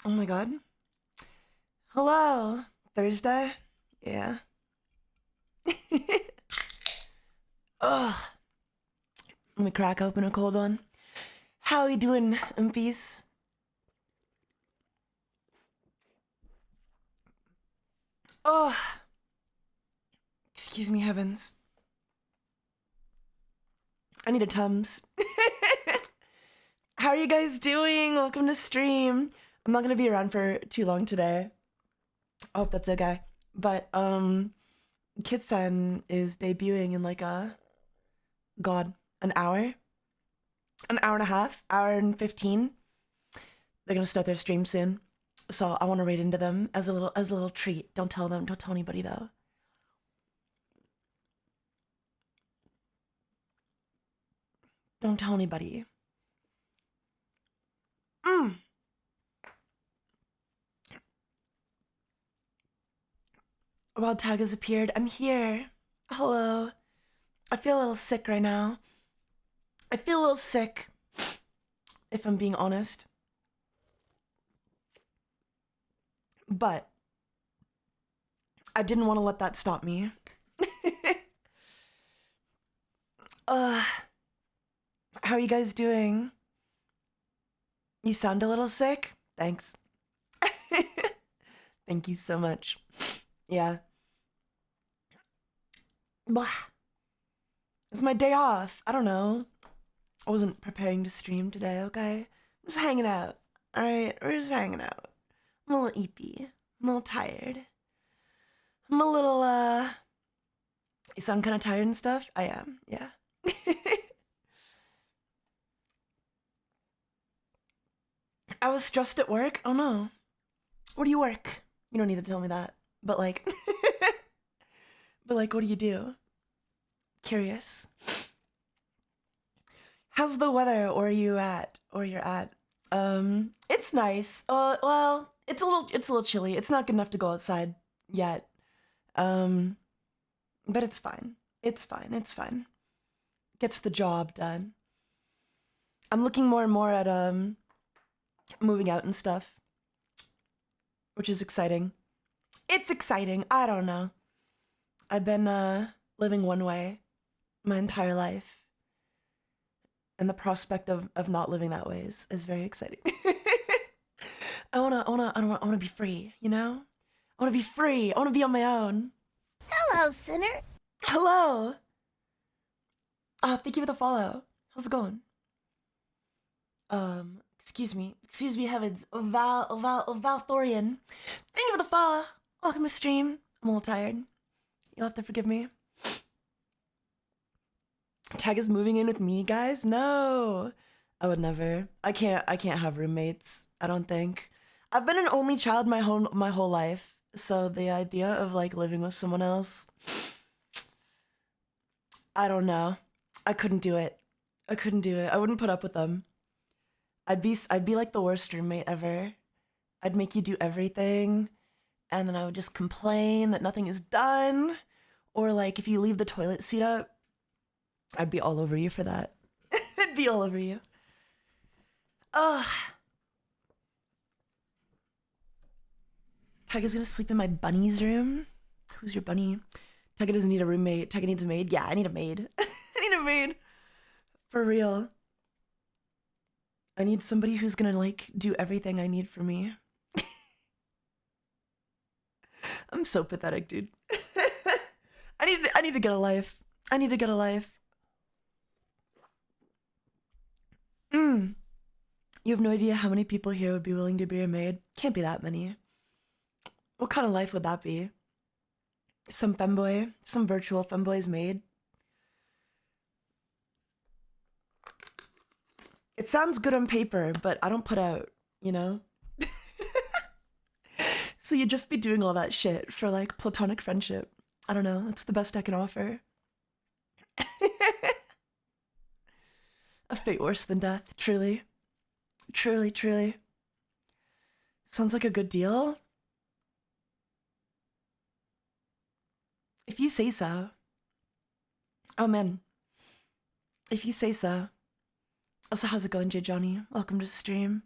Oh my god. Hello. Thursday? Yeah. Ugh. Let me crack open a cold one. How you doing, Impies? Oh, excuse me, heavens. I need a Tums. How are you guys doing? Welcome to stream. I'm not gonna be around for too long today. I hope that's okay. But, Kitsen is debuting in like God, an hour? An hour and a half? Hour and 15? They're gonna start their stream soon. So I wanna raid into them as a little treat. Don't tell them, don't tell anybody though. Don't tell anybody. Well, Tag has appeared. I'm here. Hello. I feel a little sick right now. I feel a little sick, if I'm being honest. But I didn't want to let that stop me. uh, how are you guys doing? You sound a little sick? Thanks. Thank you so much. Yeah. Blah. It's my day off. I don't know. I wasn't preparing to stream today, okay? I'm just hanging out. Alright, we're just hanging out. I'm a little eepy. I'm a little tired. I'm a little, You sound kind of tired and stuff? I am, yeah. I was stressed at work? Oh no. Where do you work? You don't need to tell me that. But like, what do you do? Curious. How's the weather where you're at? It's nice. Well, it's a little chilly. It's not good enough to go outside yet. Um, but it's fine. It's fine. It's fine. Gets the job done. I'm looking more and more at moving out and stuff, which is exciting. It's exciting. I don't know. I've been living one way my entire life, and the prospect of not living that way is very exciting. I wanna be free, you know? I wanna be free. I wanna be on my own. Hello, sinner. Hello. Thank you for the follow. How's it going? Excuse me, heavens, Valthorian. Thank you for the follow. Welcome to stream. I'm a little tired. You'll have to forgive me. Tag is moving in with me, guys? No. I would never. I can't have roommates, I don't think. I've been an only child my whole life, so the idea of like living with someone else, I don't know. I couldn't do it. I wouldn't put up with them. I'd be like the worst roommate ever. I'd make you do everything, and then I would just complain that nothing is done. Or like if you leave the toilet seat up, I'd be all over you for that. I'd be all over you. Ugh. Tyga's gonna sleep in my bunny's room. Who's your bunny? Tyga doesn't need a roommate. Tyga needs a maid. Yeah, I need a maid. I need a maid. For real. I need somebody who's gonna like do everything I need for me. I'm so pathetic, dude. I need to get a life. I need to get a life. You have no idea how many people here would be willing to be your maid. Can't be that many. What kind of life would that be? Some femboy, some virtual femboy's maid. It sounds good on paper, but I don't put out, you know? So you'd just be doing all that shit for like platonic friendship. I don't know, that's the best I can offer. A fate worse than death, truly. Truly, truly. Sounds like a good deal. If you say so. Oh man. If you say so. Also, how's it going, J. Johnny? Welcome to the stream.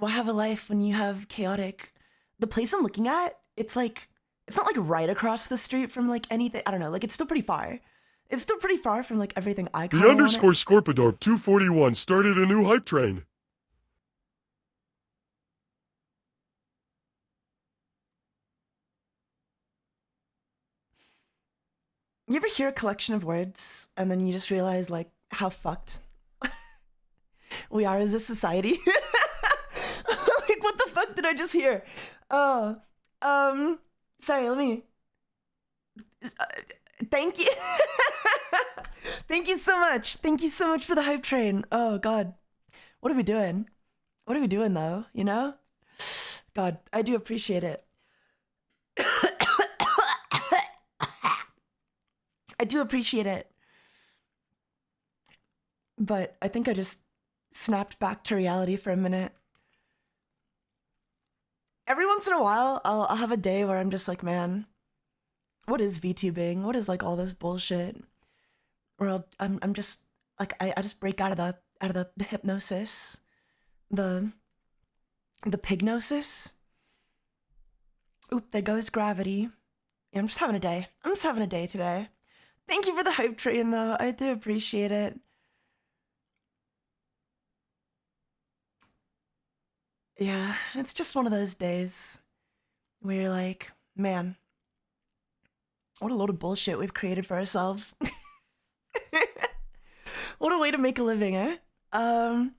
Why have a life when you have chaotic? The place I'm looking at, it's like, it's not like right across the street from like anything. I don't know, like it's still pretty far. It's still pretty far from like everything I The kind of want it. underscore Scorpidorp 241 started a new hype train. You ever hear a collection of words and then you just realize like how fucked we are as a society? Like what the fuck did I just hear? Oh, sorry, let me. Thank you. Thank you so much. Thank you so much for the hype train. Oh God, what are we doing? What are we doing though? You know? God, I do appreciate it. I do appreciate it. But I think I just snapped back to reality for a minute. Every once in a while, I'll have a day where I'm just like, man, what is VTubing? What is like all this bullshit? Or I'm just like I just break out of the hypnosis, the pignosis. Oop, there goes gravity. Yeah, I'm just having a day. I'm just having a day today. Thank you for the hype train though. I do appreciate it. Yeah, it's just one of those days where you're like, man, what a load of bullshit we've created for ourselves. What a way to make a living, eh? No,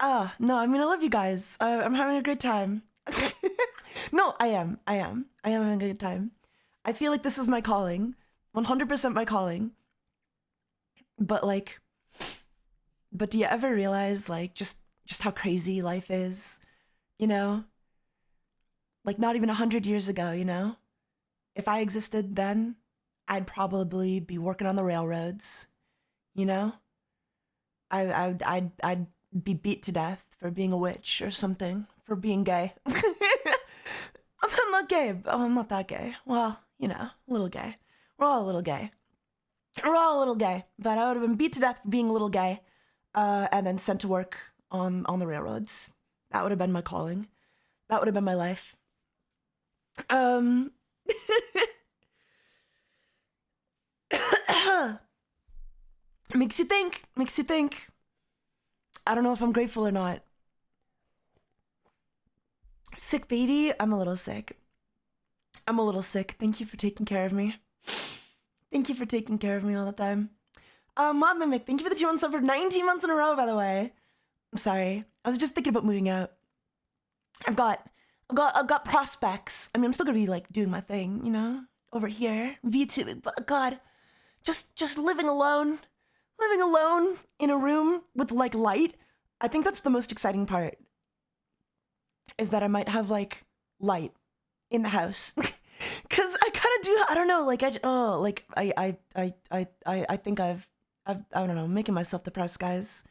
I mean, I love you guys. I'm having a great time. No, I am having a good time. I feel like this is my calling. 100% my calling. But like, but do you ever realize like just how crazy life is? You know? Like not even 100 years ago, you know? If I existed then, I'd probably be working on the railroads, you know? I'd be beat to death for being a witch or something, for being gay. I'm not gay. Oh, I'm not that gay. Well, you know, a little gay. We're all a little gay. We're all a little gay. But I would have been beat to death for being a little gay, and then sent to work on the railroads. That would have been my calling. That would have been my life. Makes you think. Makes you think. I don't know if I'm grateful or not. Sick baby? I'm a little sick. I'm a little sick. Thank you for taking care of me. Thank you for taking care of me all the time. Mob Mimic, thank you for the 2 months for 19 months in a row, by the way. I'm sorry. I was just thinking about moving out. I've got prospects. I mean, I'm still gonna be like doing my thing, you know, over here, VTubing. But God, just living alone in a room with like light. I think that's the most exciting part. Is that I might have like light in the house, cause I kind of do. I don't know. Like I think I don't know. I'm making myself depressed, guys.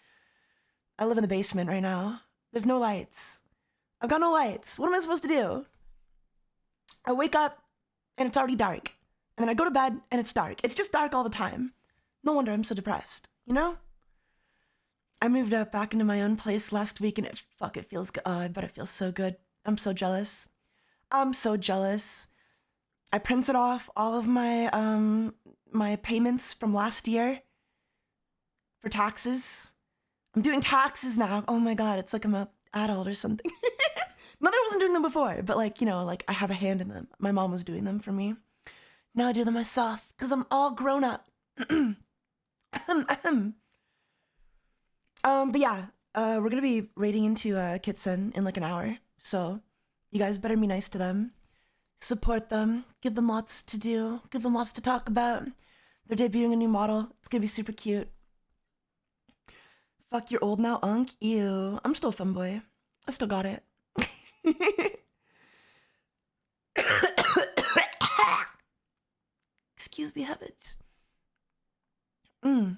I live in the basement right now. There's no lights. I've got no lights. What am I supposed to do? I wake up and it's already dark. And then I go to bed and it's dark. It's just dark all the time. No wonder I'm so depressed, you know? I moved out back into my own place last week and it feels good. Oh, I bet it feels so good. I'm so jealous. I'm so jealous. I printed off all of my my payments from last year for taxes. I'm doing taxes now. Oh my God, it's like I'm an adult or something. Not that I wasn't doing them before, but like, you know, like I have a hand in them. My mom was doing them for me. Now I do them myself because I'm all grown up. But yeah, we're gonna be raiding into Kitsen in like an hour. So you guys better be nice to them. Support them. Give them lots to do. Give them lots to talk about. They're debuting a new model. It's gonna be super cute. Fuck, you're old now, Unk. Ew. I'm still a femboy. I still got it. Excuse me, heavens. Unk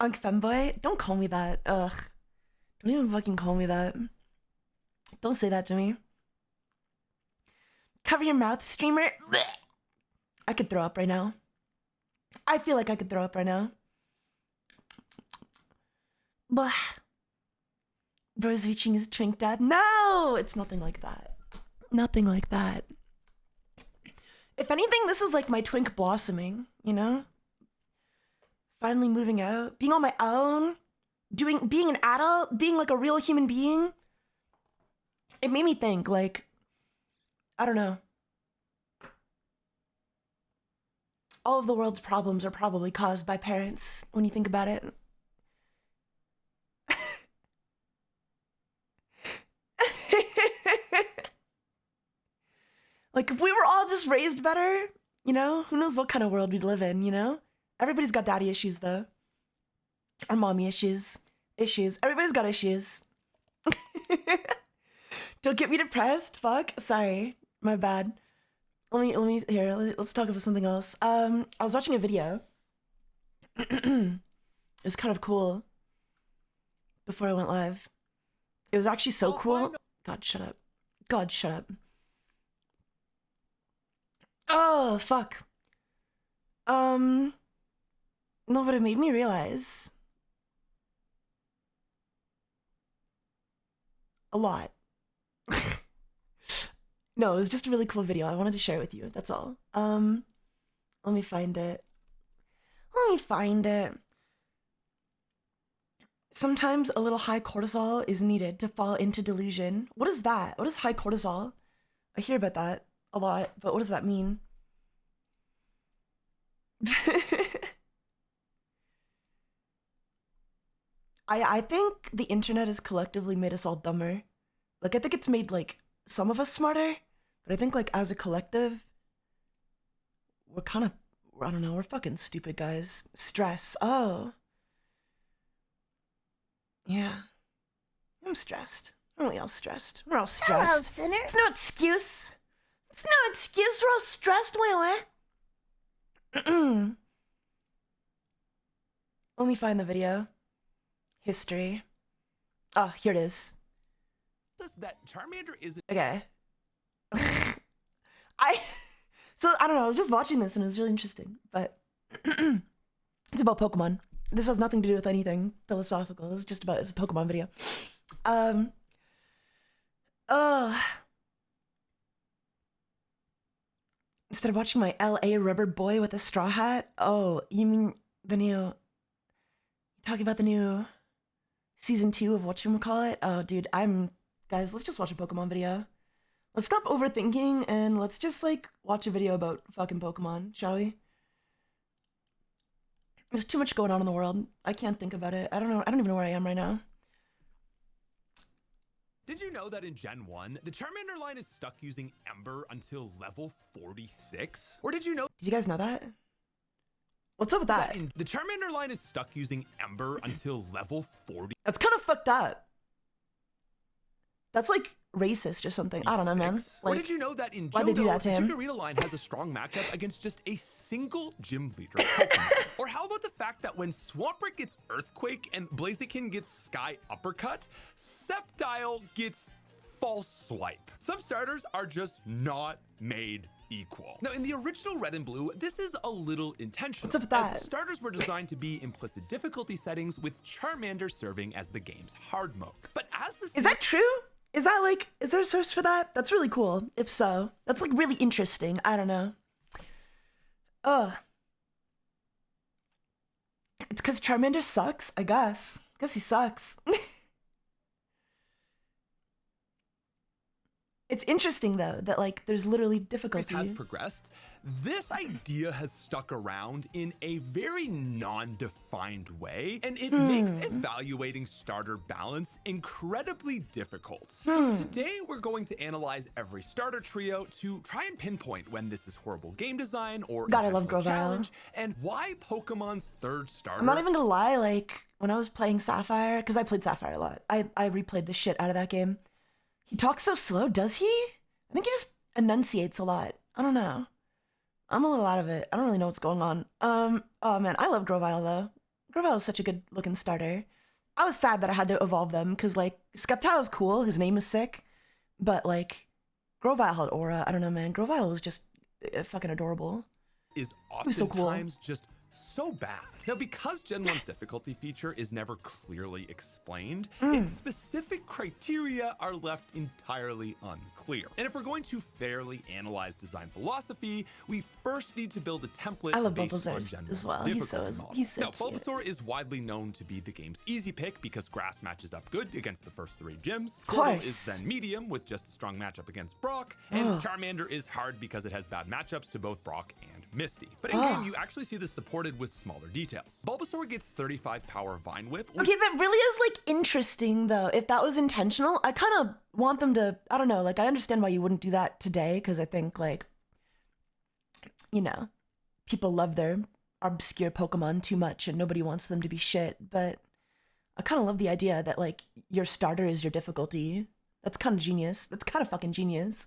femboy? Don't call me that. Ugh. Don't even fucking call me that. Don't say that to me. Cover your mouth, streamer. I could throw up right now. I feel like I could throw up right now. But Bro's reaching his twink dad. No, it's nothing like that. Nothing like that. If anything, this is like my twink blossoming, you know? Finally moving out, being on my own, being an adult, being like a real human being. It made me think, like, I don't know. All of the world's problems are probably caused by parents when you think about it. Like, if we were all just raised better, you know, who knows what kind of world we'd live in, you know? Everybody's got daddy issues, though. Or mommy issues. Everybody's got issues. Don't get me depressed. Fuck. Sorry. My bad. Let's talk about something else. I was watching a video. It was kind of cool before I went live. It was actually so cool. God, shut up. God, shut up. Oh, fuck. No, but it made me realize a lot. No, it was just a really cool video. I wanted to share it with you. That's all. Let me find it. Sometimes a little high cortisol is needed to fall into delusion. What is that? What is high cortisol? I hear about that a lot, but what does that mean? I think the internet has collectively made us all dumber. Like, I think it's made, like, some of us smarter, but I think, like, as a collective, we're kind of, I don't know, we're fucking stupid, guys. Stress. Oh. Yeah. I'm stressed. Aren't we all stressed? We're all stressed. Hello, sinner. It's no excuse. It's no excuse. We're all stressed, Let me find the video. History. Oh, here it is. That Charmander isn't. Okay. So I don't know, I was just watching this and it was really interesting, but it's about Pokemon. This has nothing to do with anything philosophical. This is just about, it's a Pokemon video. Instead of watching my LA rubber boy with a straw hat, oh, you mean the new, talking about the new season 2 of whatchamacallit? Oh, dude, guys, let's just watch a Pokemon video. Let's stop overthinking and let's just, like, watch a video about fucking Pokemon, shall we? There's too much going on in the world. I can't think about it. I don't know. I don't even know where I am right now. Did you know that in Gen 1, the Charmander line is stuck using Ember until level 46? Or did you know? Did you guys know that? What's up with that? The Charmander line is stuck using Ember until level 40. That's kind of fucked up. That's like racist or something. I don't know, man. Or Like, did you know that in why'd they do that Johto, to the him? Chikorita line has a strong matchup against just a single gym leader Pokemon? Or how about the fact that when Swampert gets Earthquake and Blaziken gets Sky Uppercut, Sceptile gets False Swipe? Some starters are just not made equal. Now, in the original Red and Blue, this is a little intentional. What's up with that? As starters were designed to be implicit difficulty settings, with Charmander serving as the game's hard mode. But as the is that true? Is that like, is there a source for that? That's really cool. If so, that's like really interesting. I don't know. It's because Charmander sucks, I guess. I guess he sucks. It's interesting though that like there's literally difficulty. Has progressed, this idea has stuck around in a very non-defined way, and it makes evaluating starter balance incredibly difficult. So today we're going to analyze every starter trio to try and pinpoint when this is horrible game design or God, I love intentional Grovyle. challenge, and why Pokemon's third starter. I'm not even gonna lie, like when I was playing Sapphire, because I played Sapphire a lot, I replayed the shit out of that game. He talks so slow, does he? I think he just enunciates a lot. I don't know. I'm a little out of it. I don't really know what's going on. Oh man, I love Grovyle though. Grovyle is such a good looking starter. I was sad that I had to evolve them because like Sceptile is cool, his name is sick, but like Grovyle had aura. I don't know, man. Grovyle was just fucking adorable. Is was so cool. oftentimes just so bad. Now, because Gen 1's difficulty feature is never clearly explained, its specific criteria are left entirely unclear. And if we're going to fairly analyze design philosophy, we first need to build a template I love based on Bulbasaur Gen as 1's well. difficulty model. He's so now, cute. Bulbasaur is widely known to be the game's easy pick because grass matches up good against the first 3 gyms. Of Squirtle course. is then medium with just a strong matchup against Brock, and Charmander is hard because it has bad matchups to both Brock and Misty. But in game, you actually see this supported with smaller details. Bulbasaur gets 35 power Vine Whip. Okay, that really is like interesting though. If that was intentional, I kind of want them to, I don't know, like I understand why you wouldn't do that today because I think like, you know, people love their obscure Pokemon too much and nobody wants them to be shit. But I kind of love the idea that like your starter is your difficulty. That's kind of genius. That's kind of fucking genius.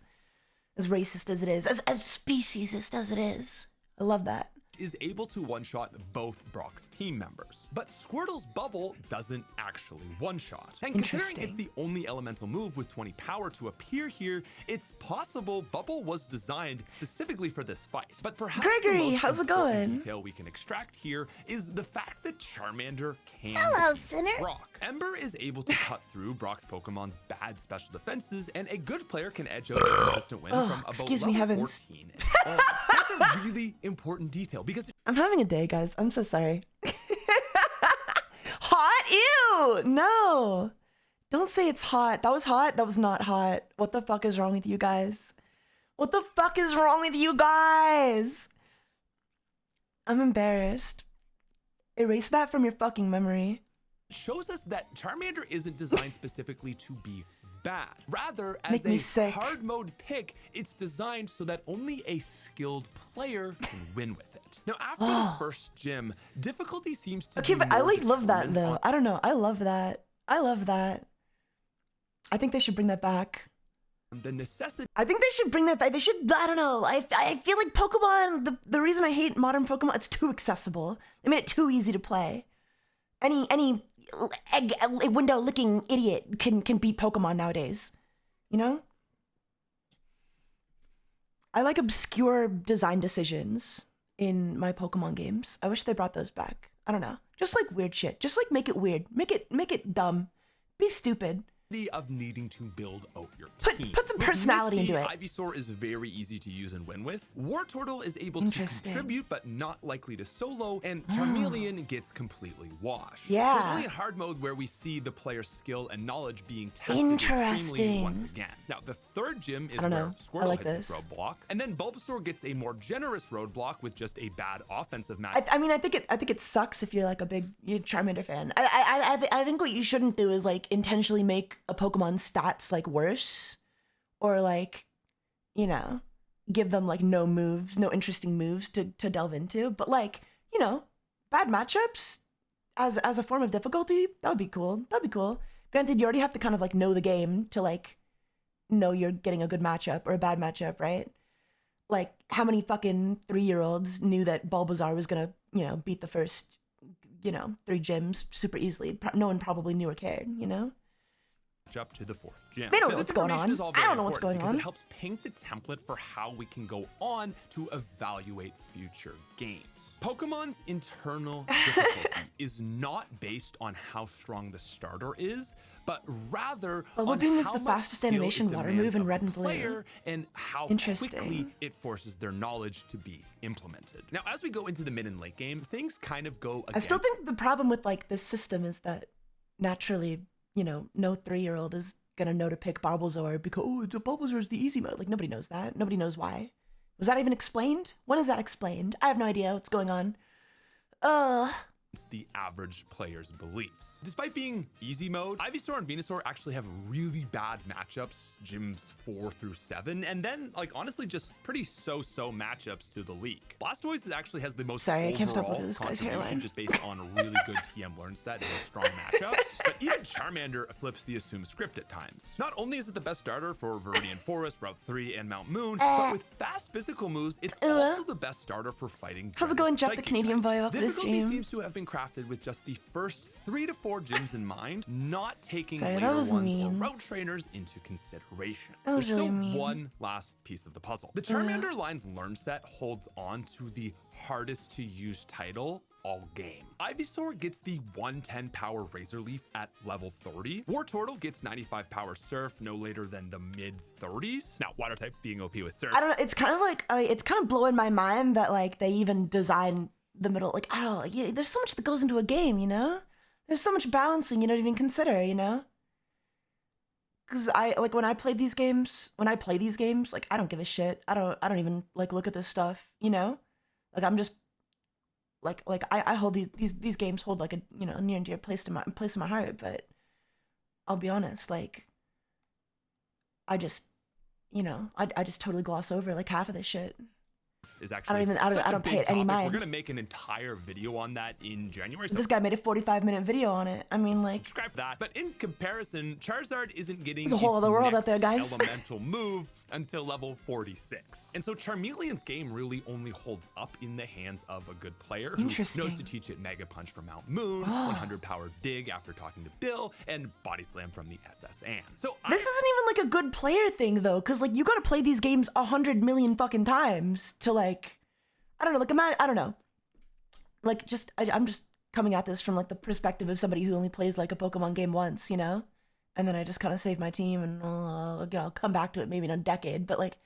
As racist as it is, as speciesist as it is. I love that. Is able to one-shot both Brock's team members. But Squirtle's bubble doesn't actually one-shot. And considering it's the only elemental move with 20 power to appear here, it's possible Bubble was designed specifically for this fight. But perhaps Gregory, the most how's it important going? detail we can extract here is the fact that Charmander can Hello, beat Sinner. Brock. Ember is able to cut through Brock's Pokemon's bad special defenses, and a good player can edge out a consistent win from about excuse me, level heavens. 14 and on. That's a really important detail because I'm having a day, guys. I'm so sorry. Hot? Ew! No. Don't say it's hot. That was hot. That was not hot. What the fuck is wrong with you guys? What the fuck is wrong with you guys? I'm embarrassed. Erase that from your fucking memory. shows us that Charmander isn't designed specifically to be bad. Rather, as Make me a sick. hard mode pick, it's designed so that only a skilled player can win with it. Now, after the first gym, difficulty seems to Okay, be but I more like love that determined though. on I don't know. I love that. I love that. I think they should bring that back. the necessity I think they should bring that back. They should, I don't know. I feel like Pokemon, the reason I hate modern Pokemon, it's too accessible. They made it too easy to play. Any window licking idiot can beat Pokemon nowadays. You know? I like obscure design decisions in my Pokemon games. I wish they brought those back. I don't know. Just like weird shit. Just like make it weird. Make it dumb. Be stupid. of needing to build out your Put- team. put some With personality Misty, into it. Ivysaur is very easy to use and win with. Wartortle is able to Interesting. contribute but not likely to solo, and Charmeleon gets completely washed. Yeah. So it's only in hard mode where we see the player's skill and knowledge being tested extremely Interesting. once again. Now, the third gym is I don't where know. I Squirtle like hits this. its roadblock, and then Bulbasaur gets a more generous roadblock with just a bad offensive match. I mean, I think it sucks if you're like a big Charmander fan. I think what you shouldn't do is like intentionally make a Pokemon's stats like worse, or like, you know, give them like no interesting moves to delve into. But like, you know, bad matchups as a form of difficulty, that would be cool. That'd be cool. Granted, you already have to kind of like know the game to like know you're getting a good matchup or a bad matchup, right? Like, how many fucking 3-year-olds knew that Bulbasaur was gonna, you know, beat the first, you know, 3 gyms super easily? No one probably knew or cared, you know? Up to the fourth gym. They don't Now, know this what's going information on. is all I very don't know what's important going because on. It helps paint the template for how we can go on to evaluate future games. Pokemon's internal difficulty is not based on how strong the starter is, but rather Bubble on Beam is how the much fastest skill animation it water demands move in of Red the and Blue. player and how Interesting. quickly it forces their knowledge to be implemented. Now, as we go into the mid and late game, things kind of go against I still think the problem with like this system is that naturally, you know, no 3-year-old is gonna know to pick Bulbasaur because the Bulbasaur is the easy mode. Like nobody knows that. Nobody knows why. Was that even explained? When is that explained? I have no idea what's going on. the average player's beliefs. Despite being easy mode, Ivysaur and Venusaur actually have really bad matchups, gyms 4 through 7, and then, like, honestly, just pretty so-so matchups to the league. Blastoise actually has the most Sorry, I can't stop overall looking at this guy's contribution hairline. just based on a really good TM learn set and strong matchups, but even Charmander flips the assumed script at times. Not only is it the best starter for Viridian Forest, Route 3, and Mount Moon, but with fast physical moves, it's also the best starter for fighting. How's it Dragon going, Jeff, the Psychic Canadian types. boy? Welcome to the Difficulty stream. seems to have been crafted with just the first 3 to 4 gyms in mind, not taking Sorry, that later was ones mean. or route trainers into consideration. That was There's still really mean. one last piece of the puzzle. The Charmander line's learn set holds on to the hardest to use title all game. Ivysaur gets the 110 power Razor Leaf at level 30. Wartortle gets 95 power Surf no later than the mid 30s. Now, Water type being OP with Surf. I don't know. It's kind of like it's kind of blowing my mind that like they even design the middle. Like I don't know. Like, yeah, there's so much that goes into a game, you know. There's so much balancing you don't even consider, you know. Because I like when I play these games, like I don't give a shit. I don't even like look at this stuff, you know. Like I'm just like I hold these games hold like a, you know, near and dear place in my heart. But I'll be honest, like I just, you know, I just totally gloss over like half of this shit. Is actually I don't pay it any mind. We're gonna make an entire video on that in January. So This guy made a 45-minute video on it. I mean, like, subscribe for that. But in comparison, Charizard isn't getting there's a whole its other world next out there, guys. elemental move until level 46. And so Charmeleon's game really only holds up in the hands of a good player who knows Interesting. to teach it Mega Punch from Mount Moon, 100 power Dig after talking to Bill, and Body Slam from the SS Anne. So this isn't even like a good player thing though, because like you got to play these games 100 million fucking times to like, I don't know, like I don't know, like just I'm just coming at this from like the perspective of somebody who only plays like a Pokemon game once, you know, and then I just kind of save my team and I'll come back to it maybe in a decade, but like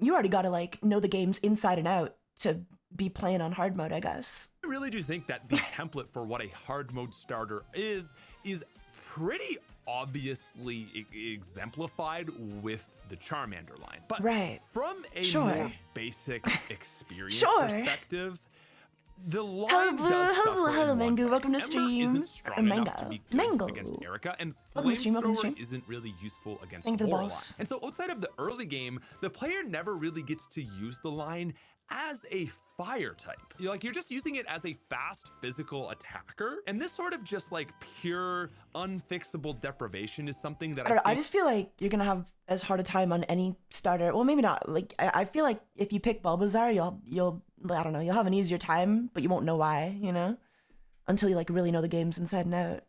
you already got to like know the games inside and out to be playing on hard mode, I guess. I really do think that the template for what a hard mode starter is pretty obviously exemplified with the Charmander line. But Right. from a Sure. more basic experience Sure. perspective, the line Hello, does suffer hello, in one Mango. way. Welcome to Ember stream. isn't Or strong enough Mango. to be good Mango. against Erica, and Welcome to stream, welcome to Flamethrower stream. isn't really useful against Thank you for the Lorelei. balls. And so outside of the early game, the player never really gets to use the line as a fire type. You're just using it as a fast physical attacker. And this sort of just like pure unfixable deprivation is something that I just feel like you're gonna have as hard a time on any starter. Well, maybe not. Like I feel like if you pick Bulbasaur, you'll I don't know, you'll have an easier time, but you won't know why, you know, until you like really know the games inside and out.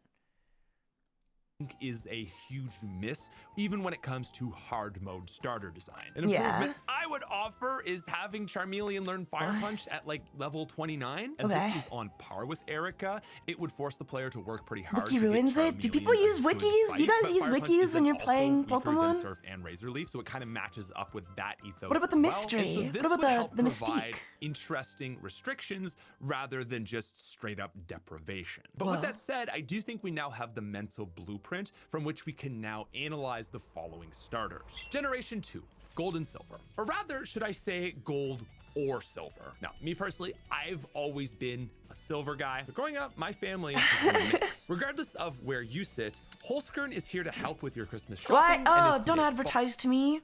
Is a huge miss, even when it comes to hard mode starter design. An Yeah. improvement I would offer is having Charmeleon learn Fire Punch at like level 29. As Okay. this is on par with Erica, it would force the player to work pretty hard. Wiki to get ruins it? Do Charmeleon people a use good wikis? Do you fight, guys but use Fire Punch wikis is when you're also playing weaker than Pokemon? Surf and Razor Leaf, so it kind of matches up with that ethos. What about the as well. mystery? And so What this about would the- help the provide mystique? interesting restrictions rather than just straight up deprivation. But with Whoa. that said, I do think we now have the mental blueprint from which we can now analyze the following starters. Generation 2, gold and silver. Or rather, should I say gold or silver? Now, me personally, I've always been a silver guy, but growing up, my family is a mix. Regardless of where you sit, Holskern is here to help with your Christmas shopping. What? and Oh, is don't today's advertise to me.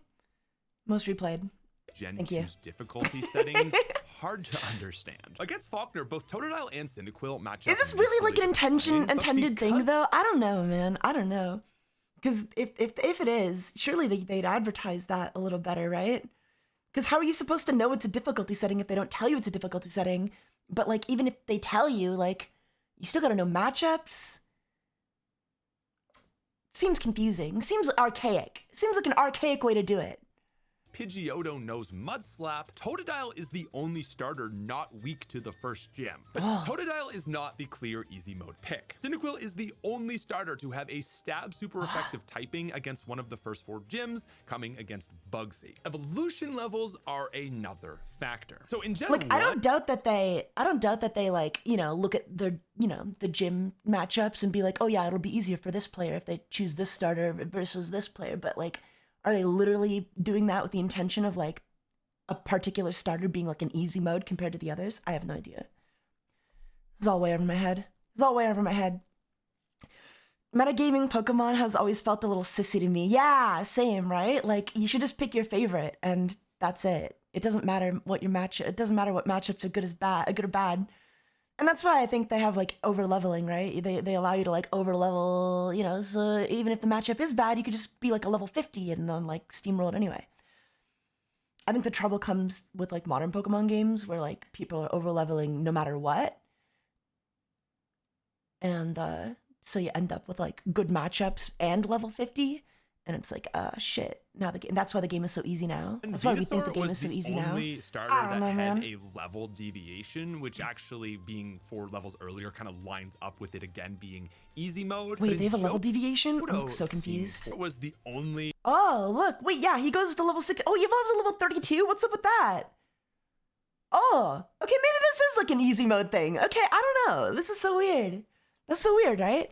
Most replayed. Gen Thank you. 2's difficulty settings hard to understand. Against Faulkner, both Totodile and Cyndaquil match up. Is this really like an fine, but intended thing because though? I don't know, man. I don't know. Because if it is, surely they'd advertise that a little better, right? Because how are you supposed to know it's a difficulty setting if they don't tell you it's a difficulty setting? But like even if they tell you, like you still gotta know matchups. Seems confusing. Seems archaic. Seems like an archaic way to do it. Pidgeotto knows Mud Slap, Totodile is the only starter not weak to the first gym. But Totodile is not the clear easy mode pick. Cyndaquil is the only starter to have a stab super effective typing against one of the first 4 gyms, coming against Bugsy. Evolution levels are another factor. So in general, Like I don't doubt that they like, you know, look at their, you know, the gym matchups and be like, oh yeah, it'll be easier for this player if they choose this starter versus this player. But like, are they literally doing that with the intention of like a particular starter being like an easy mode compared to the others? I have no idea. It's all way over my head. Metagaming Pokemon has always felt a little sissy to me. Yeah, same, right? Like you should just pick your favorite and that's it. It doesn't matter what your match. It doesn't matter what matchups are good or bad. And that's why I think they have like over leveling, right? They allow you to like over level, you know, so even if the matchup is bad, you could just be like a level 50 and then like steamroll it anyway. I think the trouble comes with like modern Pokemon games where like people are over leveling no matter what. And so you end up with like good matchups and level 50. And it's like, shit. Now the game, that's why the game is so easy now. And That's why we think the Venusaur game was is so the easy now. only starter I don't that know, had man. a level deviation, which actually being 4 levels earlier kind of lines up with it again being easy mode. Wait, they have a level deviation? I'm Johto so confused. seems was the only Oh, look. Wait, yeah, he goes to level 6. Oh, he evolves to level 32? What's up with that? Oh, okay, maybe this is like an easy mode thing. Okay, I don't know. This is so weird. That's so weird, right?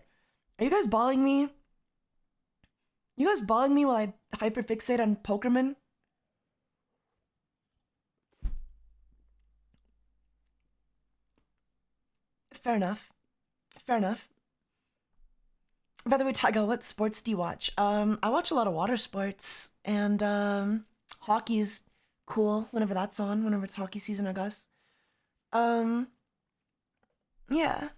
Are you guys balling me? You guys balling me while I hyperfixate on Pokemon? Fair enough. Fair enough. By the way, Taiga, what sports do you watch? I watch a lot of water sports, and hockey's cool whenever that's on, whenever it's hockey season, I guess. Yeah.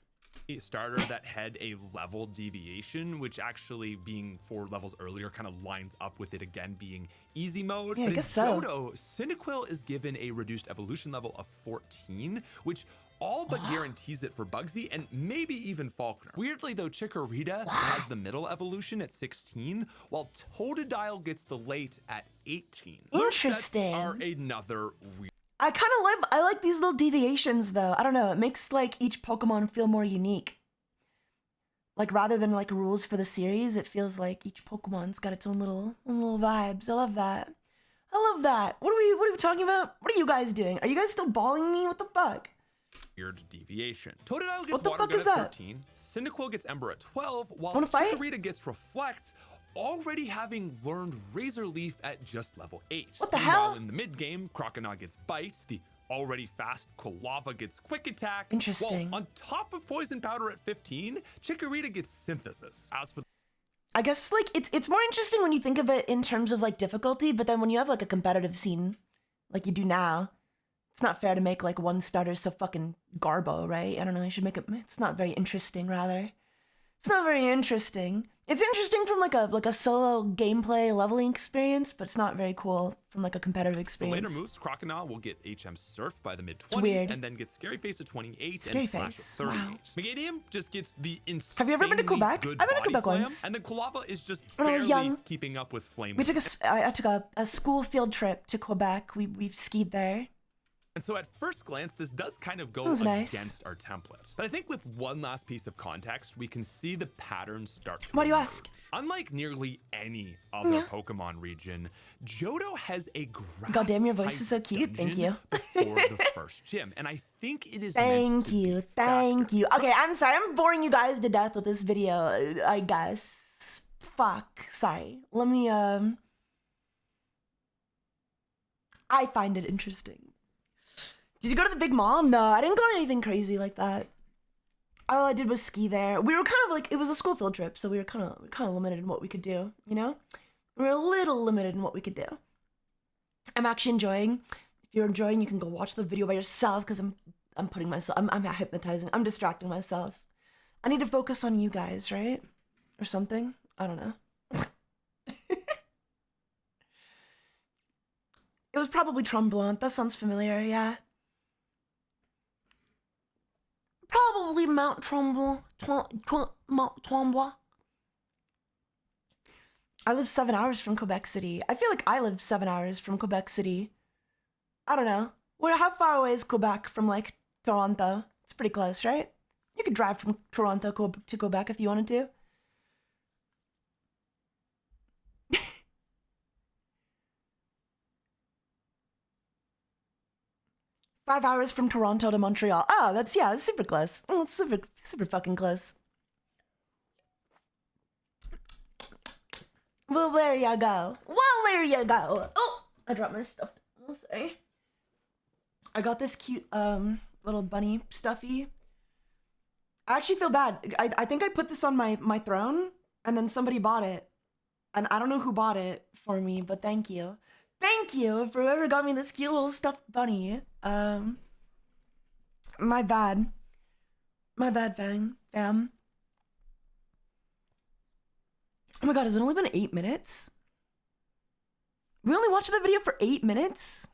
starter that had a level deviation, which actually being 4 levels earlier kind of lines up with it again being easy mode. Yeah, I But in guess so. Johto, Cyndaquil is given a reduced evolution level of 14, which all but guarantees it for Bugsy and maybe even Faulkner. Weirdly though, Chikorita has the middle evolution at 16, while Totodile gets the late at 18. Interesting. Are another weird. I like these little deviations though. I don't know, it makes like each Pokemon feel more unique. Like rather than like rules for the series, it feels like each Pokemon's got its own little vibes. I love that. I love that. What are we talking about? What are you guys doing? Are you guys still balling me? What the fuck? Weird deviation. Totodile gets What the Water fuck Gun is at that? 13, Cyndaquil gets Ember at 12, while Wanna fight? Chikorita gets Reflect, already having learned Razor Leaf at just level 8. What the Meanwhile, hell? in the mid-game, Croconaw gets Bite, the already fast Quilava gets Quick Attack. Interesting. While on top of Poison Powder at 15, Chikorita gets Synthesis. As for I guess like it's more interesting when you think of it in terms of like difficulty, but then when you have like a competitive scene like you do now, it's not fair to make like one starter so fucking garbo, right? I don't know, you should make it, it's not very interesting rather. It's not very interesting. It's interesting from like a solo gameplay leveling experience, but it's not very cool from like a competitive the experience. later moves, Croconaw will get HM Surf by the weird. mid-20s, and then get Scary Face at 28 Scary and Slash at Face, 38. wow. Megadium just gets the insane. Have you ever been to Quebec? Good I've been to body Quebec slam, once. and then Quilava is just When I barely was young. keeping up with Flame. We took I took a school field trip to Quebec. We skied there. And so at first glance, this does kind of go That was nice. against our template. But I think with one last piece of context, we can see the patterns start to Why do you emerge. ask? Unlike nearly any other Pokemon region, Johto has a grass Goddamn, your voice is so type cute. Thank dungeon you. before the first gym, and I think it is meant Thank to be you. Thank factors. you. Okay, I'm sorry. I'm boring you guys to death with this video, I guess. Fuck. Sorry. Let me, I find it interesting. Did you go to the big mall? No, I didn't go to anything crazy like that. All I did was ski there. We were kind of like, it was a school field trip, so we were kind of limited in what we could do, you know? We were a little limited in what we could do. I'm actually enjoying. If you're enjoying, you can go watch the video by yourself because I'm putting myself, I'm hypnotizing, I'm distracting myself. I need to focus on you guys, right? Or something. I don't know. It was probably Tremblant. That sounds familiar, yeah. Probably Mount Tremble, Mount Tremble. I live 7 hours from Quebec City. I feel like I live 7 hours from Quebec City. I don't know. How far away is Quebec from like Toronto? It's pretty close, right? You could drive from Toronto to Quebec if you wanted to. Five hours from Toronto to Montreal. Oh, that's super close. Oh, it's super fucking close. Well, there you go. Oh, I dropped my stuff. Oh, sorry. I got this cute little bunny stuffy. I actually feel bad. I think I put this on my throne and then somebody bought it. And I don't know who bought it for me, but thank you. Thank you for whoever got me this cute little stuffed bunny. My bad. My bad, fam. Oh my god, has it only been 8 minutes? We only watched the video for 8 minutes?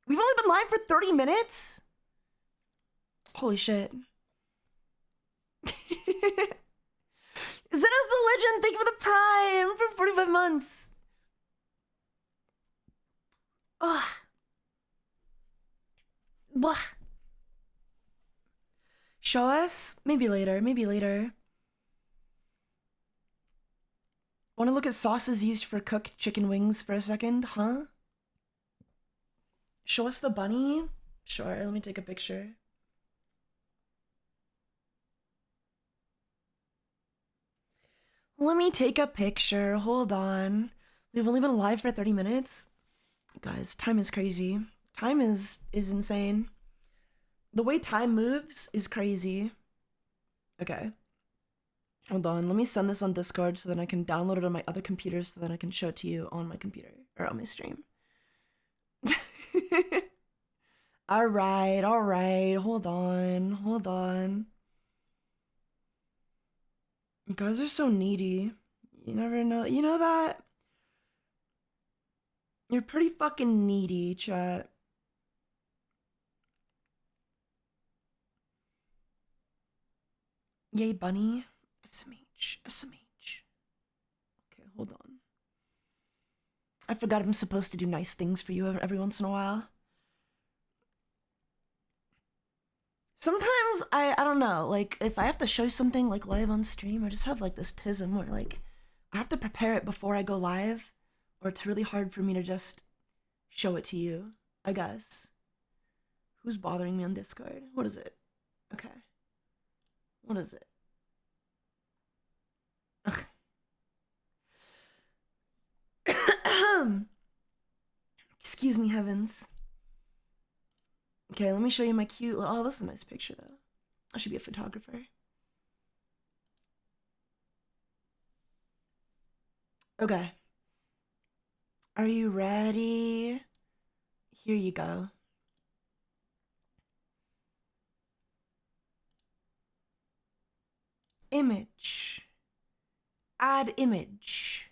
We've only been live for 30 minutes? Holy shit. Zenos the Legend, thank you for the Prime for 45 months. Ugh. Blah. Show us? Maybe later, maybe later. Want to look at sauces used for cooked chicken wings for a second, huh? Show us the bunny? Sure, let me take a picture. Let me take a picture, hold on. We've only been live for 30 minutes. Guys, time is crazy. Time is insane. The way time moves is crazy. Okay. Hold on, let me send this on Discord so that I can download it on my other computer so that I can show it to you on my computer or on my stream. All right, hold on. You guys are so needy. You never know. You know that? You're pretty fucking needy, chat. Yay, bunny. SMH. Okay, hold on. I forgot I'm supposed to do nice things for you every once in a while. Sometimes I don't know, like if I have to show something like live on stream, I just have like this tism where like I have to prepare it before I go live, or it's really hard for me to just show it to you, I guess. Who's bothering me on Discord? What is it? Okay. What is it? Excuse me, heavens. Okay, let me show you my cute. Oh, this is a nice picture, though. I should be a photographer. Okay. Are you ready? Here you go. Image. Add image.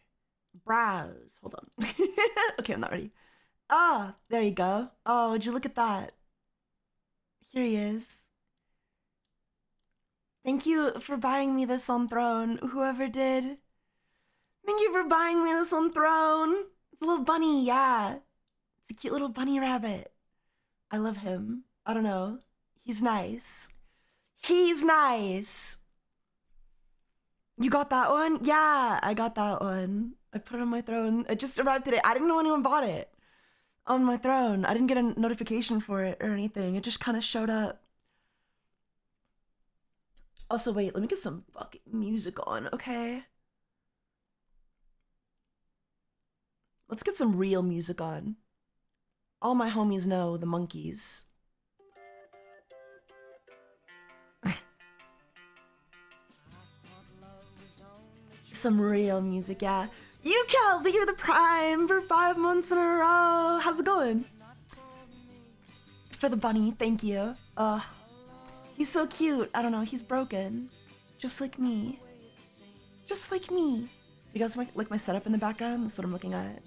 Browse. Hold on. Okay, I'm not ready. Ah, there you go. Oh, would you look at that? Here he is. Thank you for buying me this on Throne, whoever did. Thank you for buying me this on Throne. It's a little bunny, yeah. It's a cute little bunny rabbit. I love him. I don't know. He's nice. He's nice. You got that one? Yeah, I got that one. I put it on my Throne. It just arrived today. I didn't know anyone bought it on my Throne. I didn't get a notification for it or anything. It just kind of showed up. Also, wait, let me get some fucking music on, okay? Let's get some real music on. All my homies know the monkeys. Some real music, yeah. You, Cal, thank you for the Prime for 5 months in a row. How's it going? For the bunny, thank you. He's so cute. I don't know, he's broken. Just like me. Just like me. You guys like my setup in the background? That's what I'm looking at.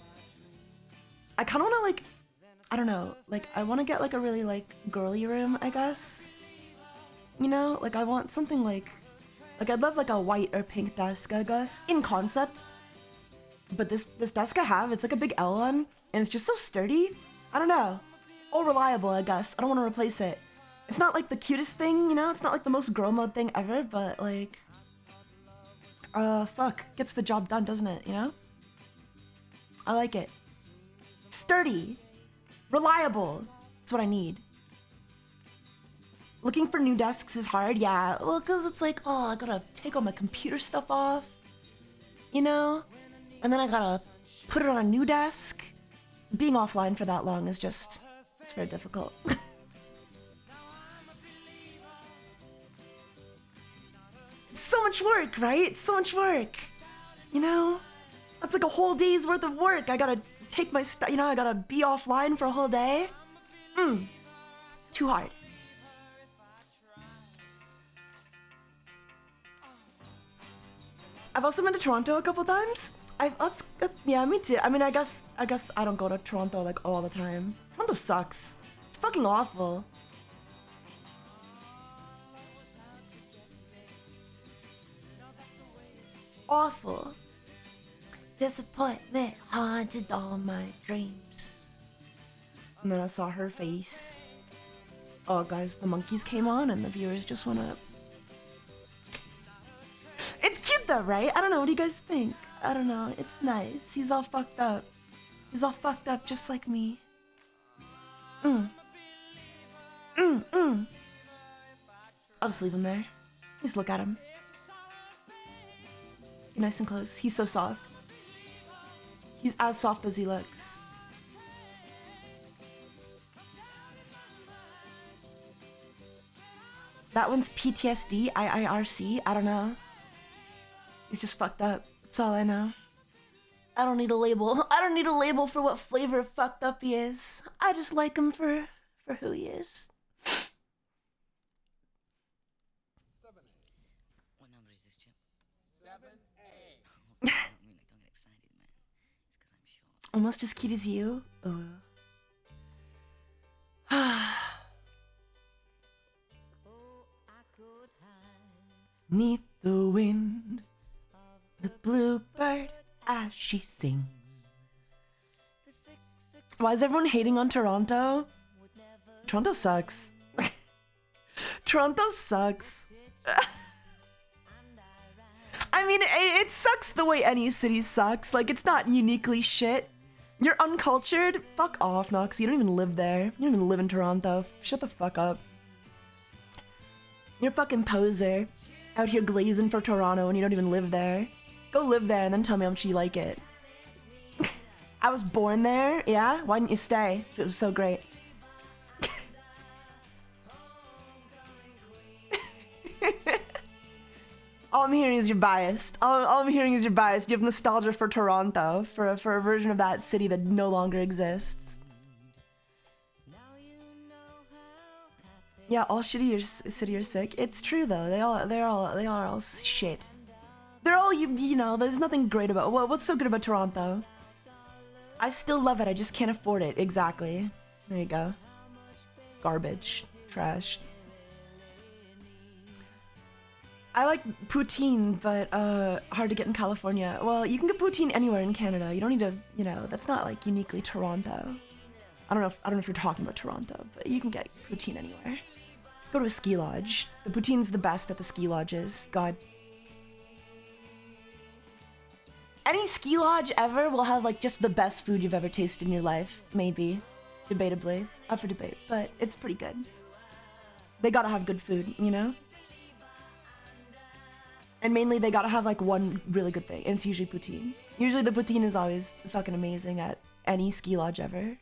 I kind of want to like, I don't know, like I want to get like a really like girly room, I guess. You know, like I want something like I'd love like a white or pink desk, I guess, in concept. But this desk I have, it's like a big L one, and it's just so sturdy. I don't know. All reliable, I guess. I don't want to replace it. It's not like the cutest thing, you know? It's not like the most girl mode thing ever, but like, fuck, gets the job done, doesn't it, you know? I like it. Sturdy. Reliable. That's what I need. Looking for new desks is hard, yeah. Well, because it's like, oh, I gotta take all my computer stuff off, you know? And then I gotta put it on a new desk. Being offline for that long is just, it's very difficult. It's so much work, right? It's so much work. You know? That's like a whole day's worth of work. I gotta take my stuff, you know, I gotta be offline for a whole day. Too hard. I've also been to Toronto a couple times. That's yeah, me too. I mean, I guess I don't go to Toronto like all the time. Toronto sucks. It's fucking awful. Awful. Disappointment haunted all my dreams. And then I saw her face. Oh, guys, the monkeys came on and the viewers just went up. It's cute though, right? I don't know. What do you guys think? I don't know. It's nice. He's all fucked up. He's all fucked up just like me. I'll just leave him there. Just look at him. Be nice and close. He's so soft. He's as soft as he looks. That one's PTSD, IIRC, I don't know. He's just fucked up. That's all I know. I don't need a label. I don't need a label for what flavor of fucked up he is. I just like him for who he is. What number is this, Chip? 7A. Don't get excited, man. It's because I'm sure. Almost as cute as you. Oh. Neath the wind, the bluebird as she sings. Why is everyone hating on Toronto? Toronto sucks. Toronto sucks. I mean, it sucks the way any city sucks. Like, it's not uniquely shit. You're uncultured? Fuck off, Nox. You don't even live there. You don't even live in Toronto. Shut the fuck up. You're a fucking poser. Out here glazing for Toronto and you don't even live there. Go live there and then tell me how much you like it. I was born there, yeah? Why didn't you stay if it was so great? All I'm hearing is you're biased. All I'm hearing is you're biased. You have nostalgia for Toronto, for a version of that city that no longer exists. Yeah, all city are sick. It's true though. They are all shit. They're all you know. There's nothing great about. What's so good about Toronto? I still love it. I just can't afford it. Exactly. There you go. Garbage, trash. I like poutine, but hard to get in California. Well, you can get poutine anywhere in Canada. You don't need to. You know, that's not like uniquely Toronto. I don't know if you're talking about Toronto, but you can get poutine anywhere. Go to a ski lodge. The poutine's the best at the ski lodges. God. Any ski lodge ever will have like just the best food you've ever tasted in your life. Maybe. Debatably. Up for debate. But it's pretty good. They gotta have good food, you know? And mainly they gotta have like one really good thing. And it's usually poutine. Usually the poutine is always fucking amazing at any ski lodge ever.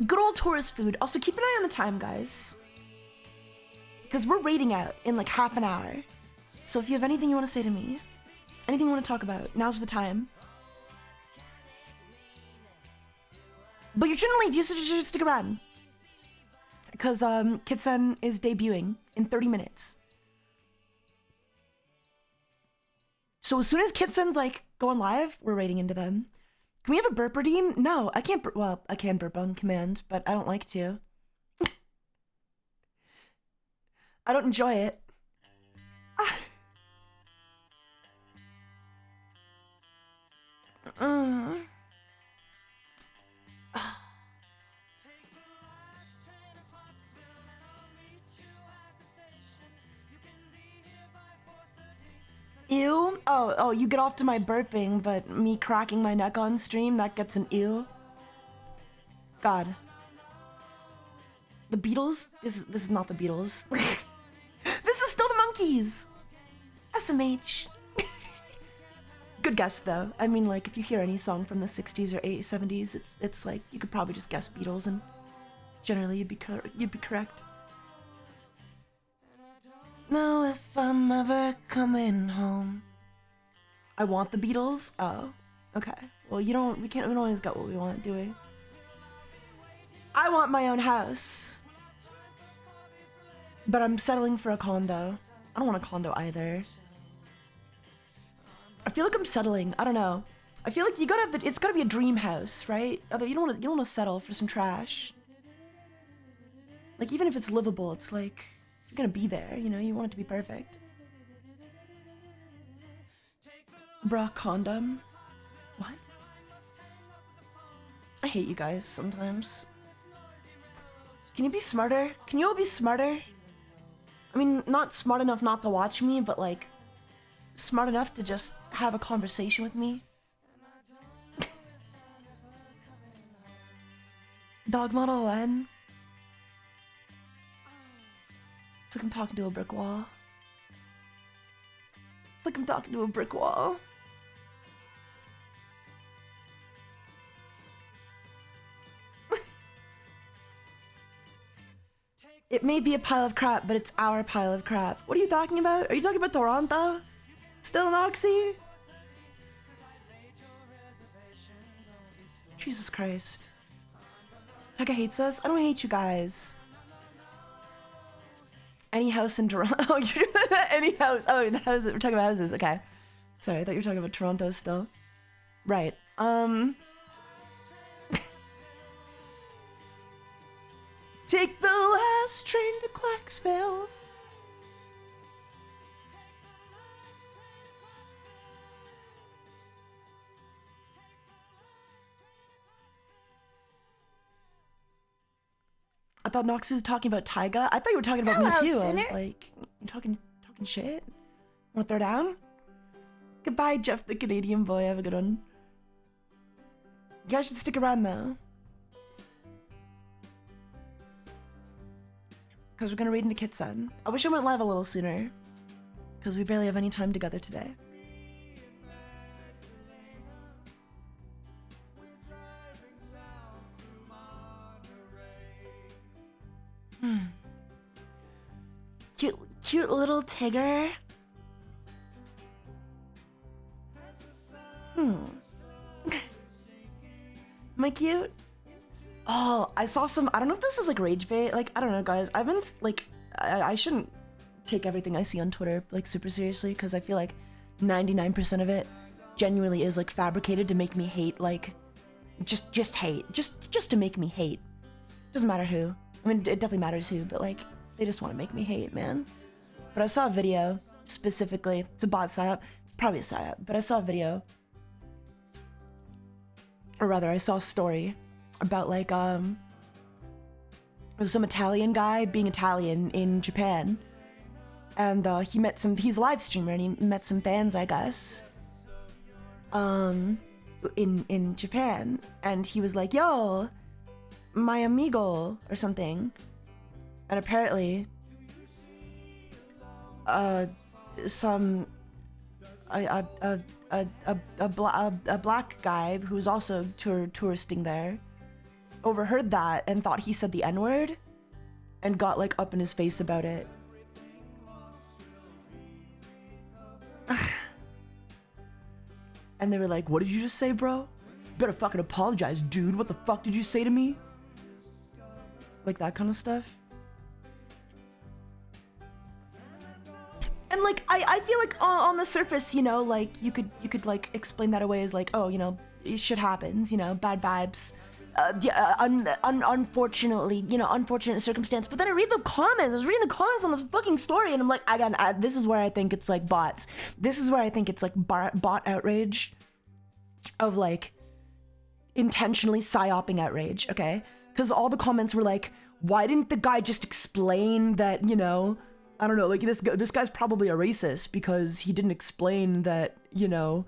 Good old tourist food. Also, keep an eye on the time, guys. Because we're raiding out in like half an hour. So if you have anything you want to say to me, anything you want to talk about, now's the time. But you shouldn't leave. You should stick around. Because Kitsen is debuting in 30 minutes. So as soon as Kitsen's like going live, we're raiding into them. Can we have a burp redeem? No, I can't. Well, I can burp on command, but I don't like to. I don't enjoy it. Ew? Oh, you get off to my burping, but me cracking my neck on stream, that gets an ew? God. The Beatles? This is not the Beatles. This is still the Monkees! SMH. Good guess, though. I mean, like, if you hear any song from the 60s or 80s, 70s, it's like, you could probably just guess Beatles, and generally you'd be correct. Know if I'm ever coming home. I want the Beatles. Oh, okay. Well, we don't always get what we want, do we? I want my own house. But I'm settling for a condo. I don't want a condo either. I feel like I'm settling. I don't know. I feel like it's gotta be a dream house, right? Although you don't want to settle for some trash. Like even if it's livable, it's like if you're gonna be there, you know, you want it to be perfect. Bruh, condom. What? I hate you guys sometimes. Can you be smarter? Can you all be smarter? I mean, not smart enough not to watch me, but like smart enough to just have a conversation with me. Dog Model 1. It's like I'm talking to a brick wall. It's like I'm talking to a brick wall. It may be a pile of crap, but it's our pile of crap. What are you talking about? Are you talking about Toronto? Still Noxy? Jesus Christ. Taiga hates us? I don't hate you guys. Any house in Toronto? Oh, any house. Oh, the houses. We're talking about houses. Okay. Sorry, I thought you were talking about Toronto still. Right. Take the last train to Clarksville. I thought Nox was talking about Taiga. I thought you were talking about me too. I was like, you talking shit? Wanna throw down? Goodbye, Jeff the Canadian boy. Have a good one. You guys should stick around though. Because we're gonna read into Kitsun. I wish I went live a little sooner. Because we barely have any time together today. Cute little Tigger. Am I cute? Oh, I saw some, I don't know if this is like rage bait. Like, I don't know, guys. I've been like, I shouldn't take everything I see on Twitter like super seriously because I feel like 99% of it genuinely is like fabricated to make me hate, like, just hate. Just to make me hate. Doesn't matter who. I mean, it definitely matters who, but like, they just want to make me hate, man. But I saw a video specifically, it's a bot psyop, it's probably a psyop, but I saw a video, or rather I saw a story about like, it was some Italian guy being Italian in Japan, and he met some, he's a live streamer, and he met some fans, I guess, in Japan, and he was like, yo, my amigo, or something, and apparently, a black guy who was also touristing there overheard that and thought he said the N-word and got like up in his face about it. And they were like, what did you just say, bro? Better fucking apologize, dude. What the fuck did you say to me? Like that kind of stuff. And like, I feel like on the surface, you know, like you could like explain that away as like, oh, you know, shit happens, you know, bad vibes, unfortunately, you know, unfortunate circumstance. But then I read the comments. I was reading the comments on this fucking story, and I'm like, again, this is where I think it's like bots. This is where I think it's like bot outrage, of like intentionally psyoping outrage. Okay, because all the comments were like, why didn't the guy just explain that, you know? I don't know, like this guy's probably a racist because he didn't explain that, you know,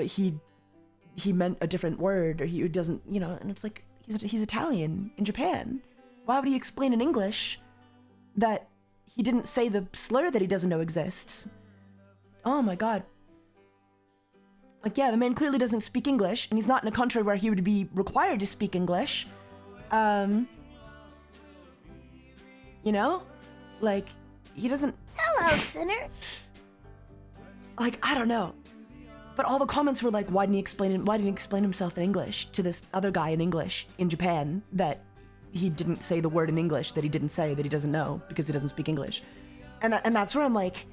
he meant a different word, or he doesn't, you know, and it's like, he's Italian in Japan. Why would he explain in English that he didn't say the slur that he doesn't know exists? Oh my god. Like, yeah, the man clearly doesn't speak English, and he's not in a country where he would be required to speak English. You know? Like, he doesn't... Hello, sinner. Like, I don't know. But all the comments were like, why didn't he explain himself in English to this other guy in English in Japan that he didn't say the word in English that he didn't say, that he doesn't know because he doesn't speak English. And that's where I'm like,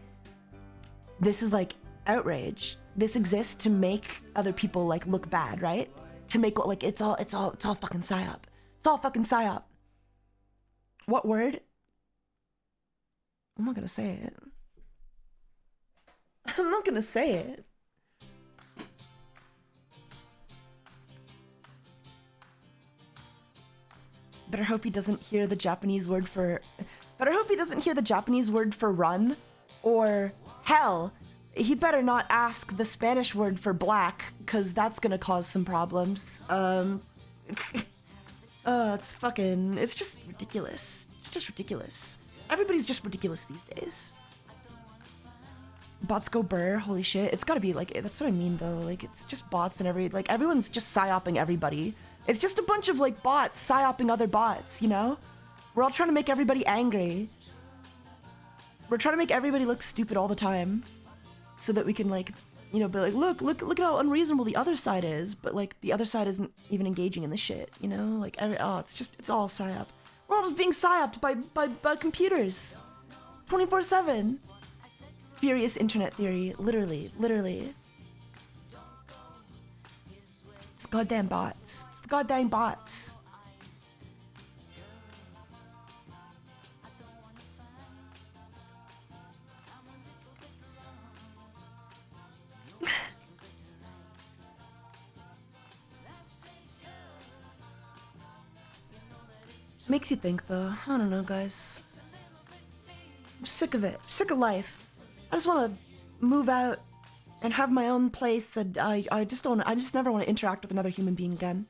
this is like outrage. This exists to make other people like look bad, right? To make like it's all fucking psyop. It's all fucking psyop. What word? I'm not gonna say it. I'm not gonna say it. Better hope he doesn't hear the Japanese word for... Better hope he doesn't hear the Japanese word for run. Or, hell, he better not ask the Spanish word for black, because that's gonna cause some problems. It's just ridiculous. It's just ridiculous. Everybody's just ridiculous these days. Bots go burr, holy shit. It's gotta be like, that's what I mean though. Like, it's just bots and everyone's just psyoping everybody. It's just a bunch of like bots psyoping other bots, you know? We're all trying to make everybody angry. We're trying to make everybody look stupid all the time. So that we can like, you know, be like, look at how unreasonable the other side is. But like, the other side isn't even engaging in the shit, you know? Like, it's all psyop. We're all just being psyoped by computers. 24/7. Furious internet theory, literally. It's goddamn bots. It's the goddamn bots. Makes you think though. I don't know, guys. I'm sick of it. Sick of life. I just want to move out and have my own place, and I just never want to interact with another human being again.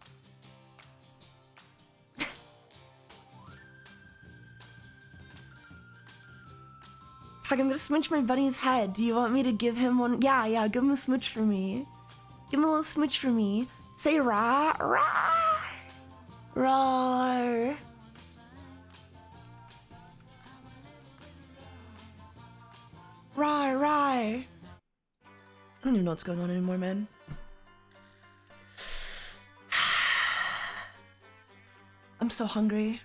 Like, I'm gonna smooch my bunny's head. Do you want me to give him one? Yeah, give him a smooch for me. Give him a little smooch for me. Say rah, rah, roar. Rawr. I don't even know what's going on anymore, man. I'm so hungry.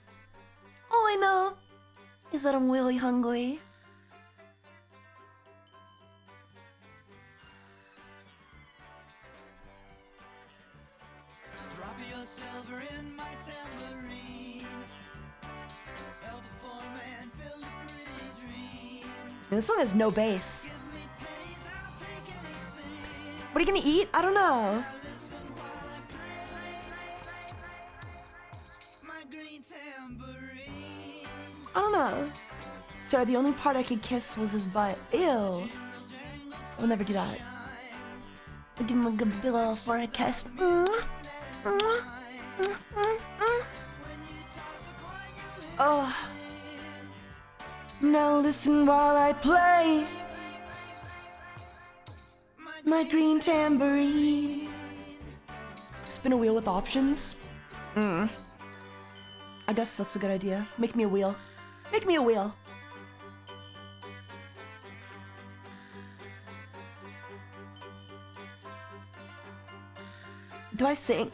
All I know is that I'm really hungry. Drop your silver in my tambourine. Help a poor man build a pretty dream. Man, this song has no bass. Give me pennies, I'll take anything. What are you gonna eat? I don't know. Listen while I play my green tambourine. I don't know. Sorry, the only part I could kiss was his butt. Ew. I'll never do that. I'll give him a good pillow for a kiss. Oh. Now listen while I play my green tambourine. Spin a wheel with options? I guess that's a good idea. Make me a wheel. Make me a wheel. Do I sing?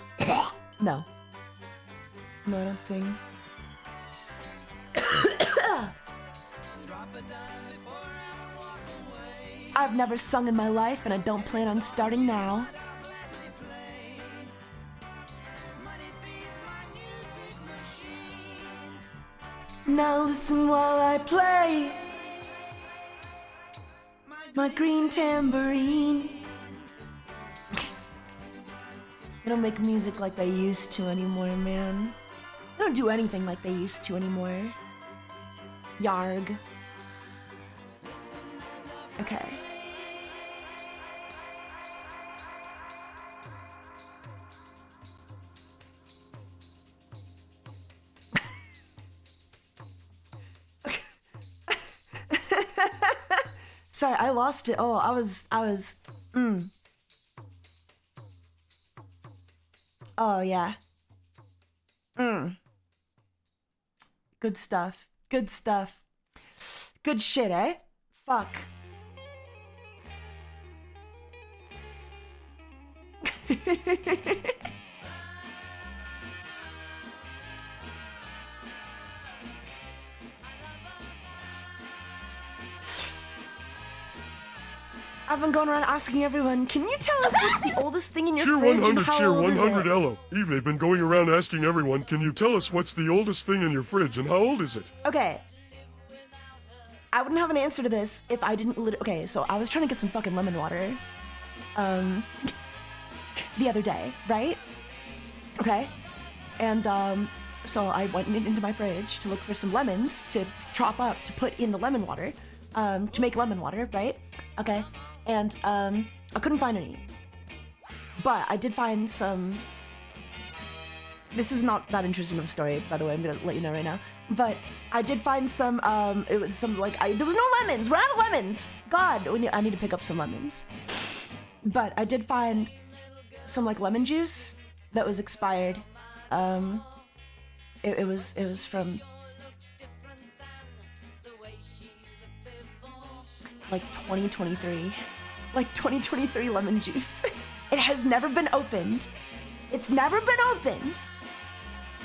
No. No, I don't sing. I've never sung in my life, and I don't plan on starting now. Now listen while I play my green tambourine. They don't make music like they used to anymore, man. They don't do anything like they used to anymore. Yarg. Okay. Sorry, I lost it. Oh, I was, Oh, yeah. Good stuff. Good stuff. Good shit, eh? Fuck. I've been going around asking everyone, can you tell us what's the oldest thing in your Cheer fridge and 100, how cheer old is 100, it? Ello. Eve, they've been going around asking everyone, can you tell us what's the oldest thing in your fridge and how old is it? Okay. I wouldn't have an answer to this if I didn't okay, so I was trying to get some fucking lemon water. The other day, right? Okay. And so I went into my fridge to look for some lemons to chop up to put in the lemon water, to make lemon water, right? Okay. And I couldn't find any. But I did find some. This is not that interesting of a story, by the way, I'm gonna let you know right now. But I did find some, it was some, like, there was no lemons, we're out of lemons! God, I need to pick up some lemons. But I did find some, like, lemon juice that was expired. It was from, like, 2023. Like, 2023 lemon juice. It has never been opened. It's never been opened.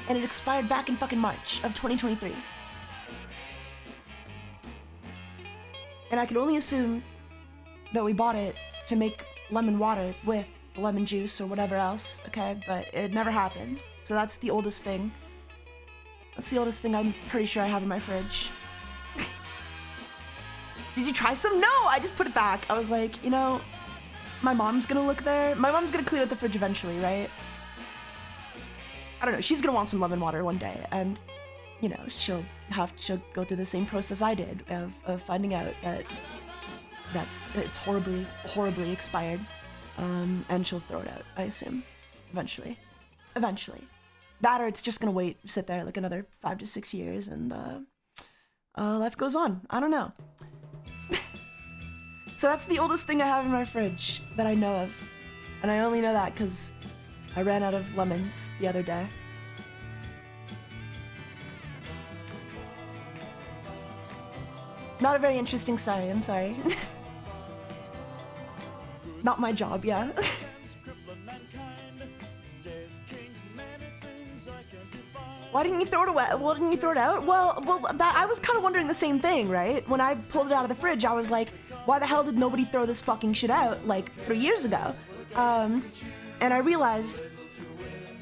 And it expired back in fucking March of 2023. And I can only assume that we bought it to make lemon water with lemon juice or whatever else, okay? But it never happened. So that's the oldest thing. That's the oldest thing I'm pretty sure I have in my fridge. Did you try some? No, I just put it back. I was like, you know, my mom's gonna look there. My mom's gonna clean out the fridge eventually, right? I don't know, she's gonna want some lemon water one day, and, you know, she'll go through the same process I did of finding out that it's horribly expired, and she'll throw it out, I assume, eventually. That or it's just gonna sit there like another 5 to 6 years, and life goes on. I don't know. So that's the oldest thing I have in my fridge that I know of, and I only know that because I ran out of lemons the other day. Not a very interesting story, I'm sorry. Not my job, yeah. Why didn't you throw it away? Why didn't you throw it out? Well, I was kind of wondering the same thing, right? When I pulled it out of the fridge, I was like, why the hell did nobody throw this fucking shit out, like, 3 years ago? And I realized,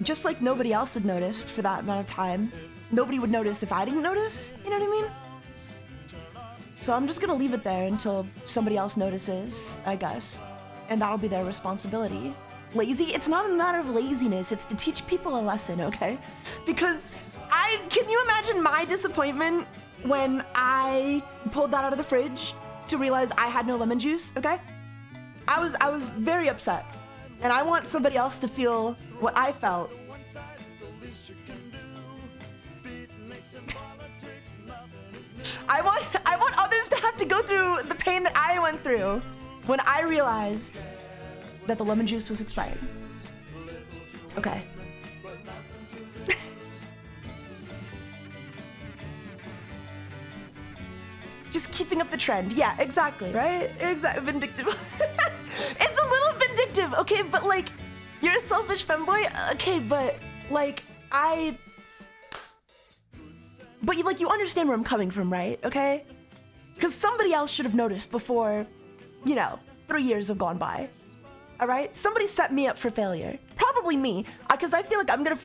just like nobody else had noticed for that amount of time, nobody would notice if I didn't notice, you know what I mean? So I'm just gonna leave it there until somebody else notices, I guess. And that'll be their responsibility. Lazy? It's not a matter of laziness, it's to teach people a lesson, okay? Because can you imagine my disappointment when I pulled that out of the fridge to realize I had no lemon juice, okay? I was very upset. And I want somebody else to feel what I felt. I want others to have to go through the pain that I went through when I realized that the lemon juice was expired. Okay. Just keeping up the trend. Yeah, exactly, right? Exactly. Vindictive. It's a little vindictive, okay? But, like, you're a selfish femboy? Okay, but, like, But you understand where I'm coming from, right? Okay? Because somebody else should have noticed before, 3 years have gone by. All right? Somebody set me up for failure. Probably me, because I feel like I'm gonna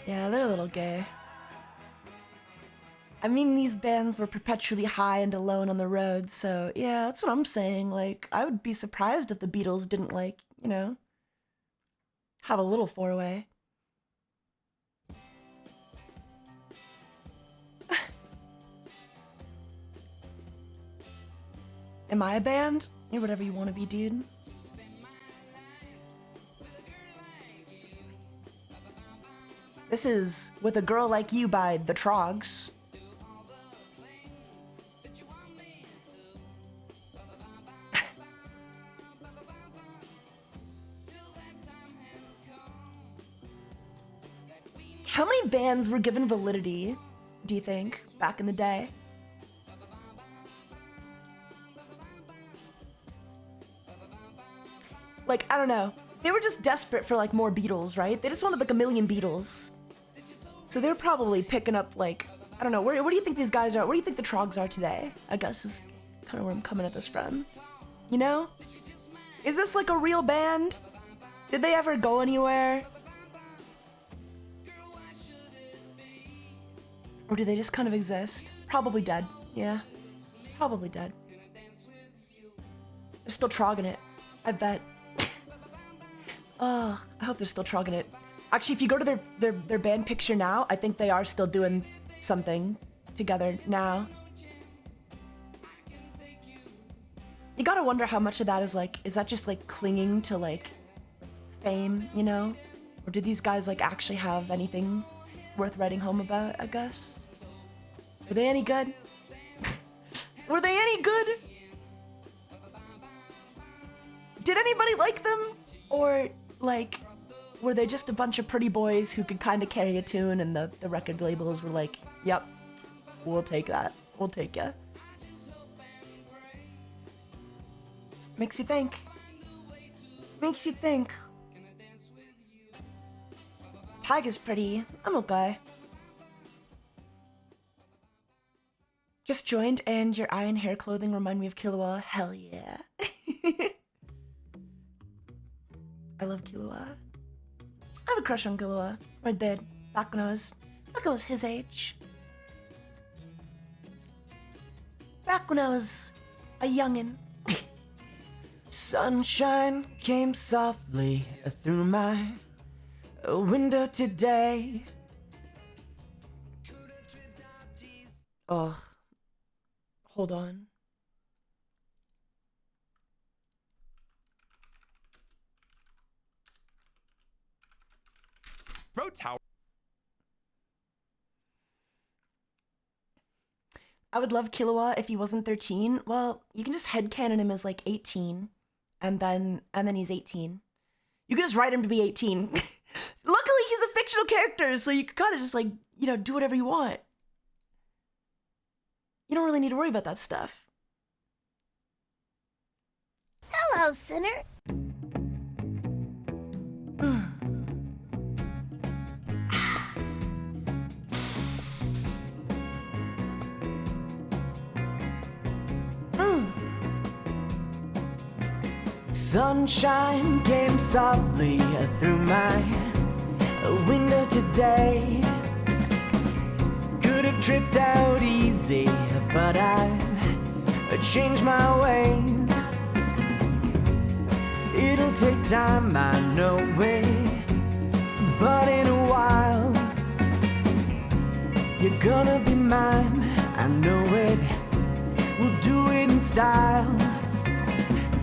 Yeah, they're a little gay. I mean, these bands were perpetually high and alone on the road, so yeah, that's what I'm saying. Like, I would be surprised if the Beatles didn't, like, you know, have a little four-way. Am I a band? You're whatever you want to be, dude. This is With a Girl Like You by The Trogs. How many bands were given validity, do you think, back in the day? Like, I don't know. They were just desperate for, like, more Beatles, right? They just wanted, like, a million Beatles. So they're probably picking up, like, I don't know, where do you think these guys are? Where do you think the Trogs are today? I guess is kind of where I'm coming at this from. You know? Is this, like, a real band? Did they ever go anywhere? Or do they just kind of exist? Probably dead. Yeah. Probably dead. They're still trogging it. I bet. Oh, I hope they're still trogging it. Actually, if you go to their band picture now, I think they are still doing something together now. You gotta wonder how much of that is like, is that just like clinging to like fame, you know? Or do these guys like actually have anything worth writing home about, I guess? Were they any good? Were they any good? Did anybody like them? Or like, were they just a bunch of pretty boys who could kind of carry a tune and the record labels were like, yep, we'll take that. We'll take ya. Makes you think. Makes you think. Taiga's pretty. I'm okay. Just joined and your eye and hair clothing remind me of Killua. Hell yeah. I love Killua. I have a crush on Killua. Or did. Back when I was his age. Back when I was a youngin'. Sunshine came softly through my window today. Oh, hold on. Bro Tower. I would love Killua if he wasn't 13. Well, you can just headcanon him as like 18, and then he's 18. You can just write him to be 18. Luckily, he's a fictional character, so you can kind of just like, you know, do whatever you want. You don't really need to worry about that stuff. Hello, sinner. Sunshine came softly through my window today. Could have tripped out easy, but I've changed my ways. It'll take time, I know it, but in a while you're gonna be mine, I know it. We'll do it in style.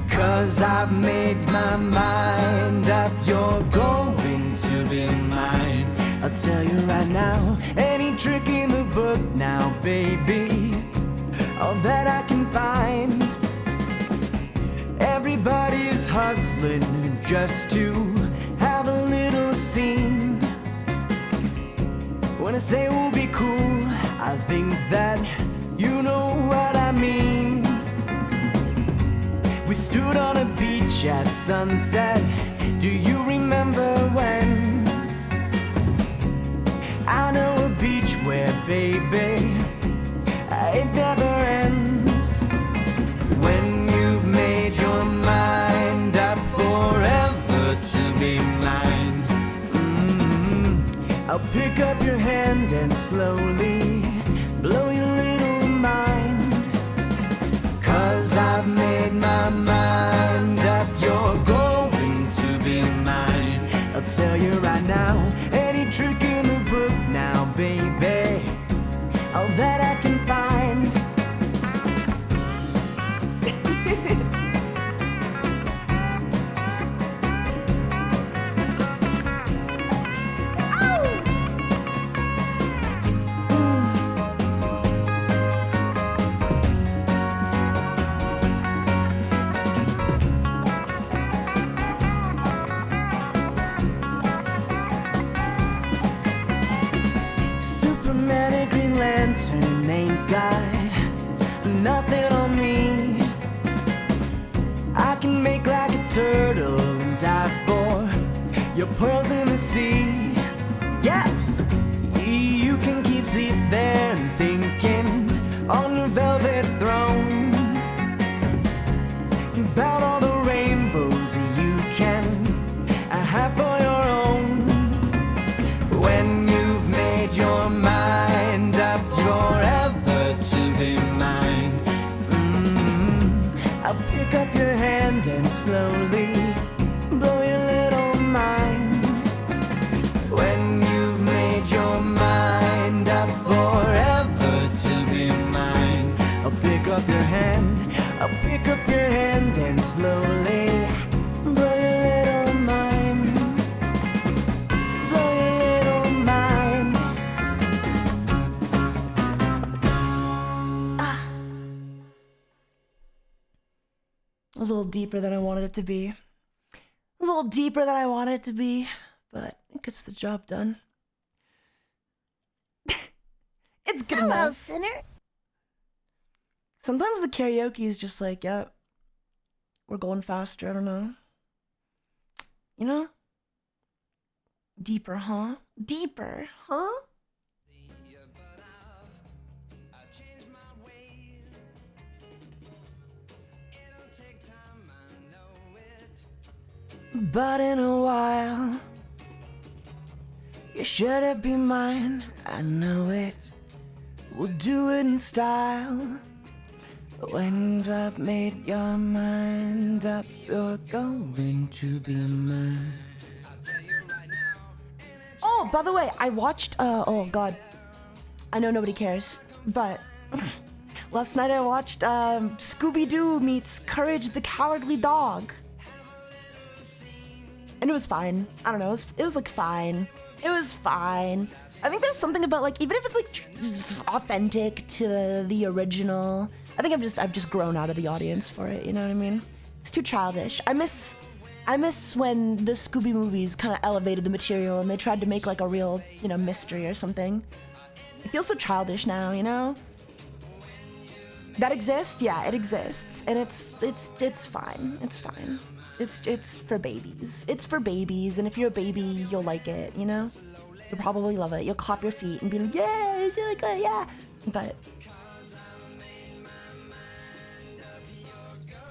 'Cause I've made my mind up, you're going to be mine. I'll tell you right now, any trick in the book now, baby, all that I can find. Everybody's hustling just to have a little scene. When I say we'll be cool, I think that you know what I mean. We stood on a beach at sunset. Do you remember when? I know a beach where, baby, it never ends. When you've made your mind up forever to be mine, hand and slowly blow your little mind. 'Cause I've made my mind up, you're going to be mine. I'll tell you right now, any trick in the book now, baby, all that I can find. Superman and Green Lantern ain't got nothing on me. I can make like a turtle and dive for your pearls in the sea. Yeah, you can keep sitting there and thinking on your velvet throne about all the rainbows you can have for your own. When you've made your mind up, you're ever to be mine. I'll pick up your hand and slowly blow your little mind. When you've made your mind up, forever to be mine. I'll pick up your hand, I'll pick up your hand and slowly blow your little mind. Blow your little mind. It was a little deeper than I wanted it to be. It was a little deeper than I wanted it to be, but it gets the job done. It's good Hello, enough. sinner. Sometimes the karaoke is just like, yeah, we're going faster. I don't know. You know? Deeper, huh? Deeper, huh? But in a while, you should be mine. I know it. We'll do it in style. When I've made your mind up, you're going to be mine. Oh, by the way, I watched, oh god. I know nobody cares, but last night I watched Scooby-Doo meets Courage the Cowardly Dog. And it was fine. I don't know, it was like fine. It was fine. I think there's something about like, even if it's like authentic to the original, I think I've just grown out of the audience for it, you know what I mean? It's too childish. I miss when the Scooby movies kind of elevated the material and they tried to make like a real, you know, mystery or something. It feels so childish now, you know? That exists? Yeah, it exists. And it's fine. It's fine. It's for babies. It's for babies, and if you're a baby, you'll like it, you know? You'll probably love it. You'll clap your feet and be like, yeah, it's really good, yeah. But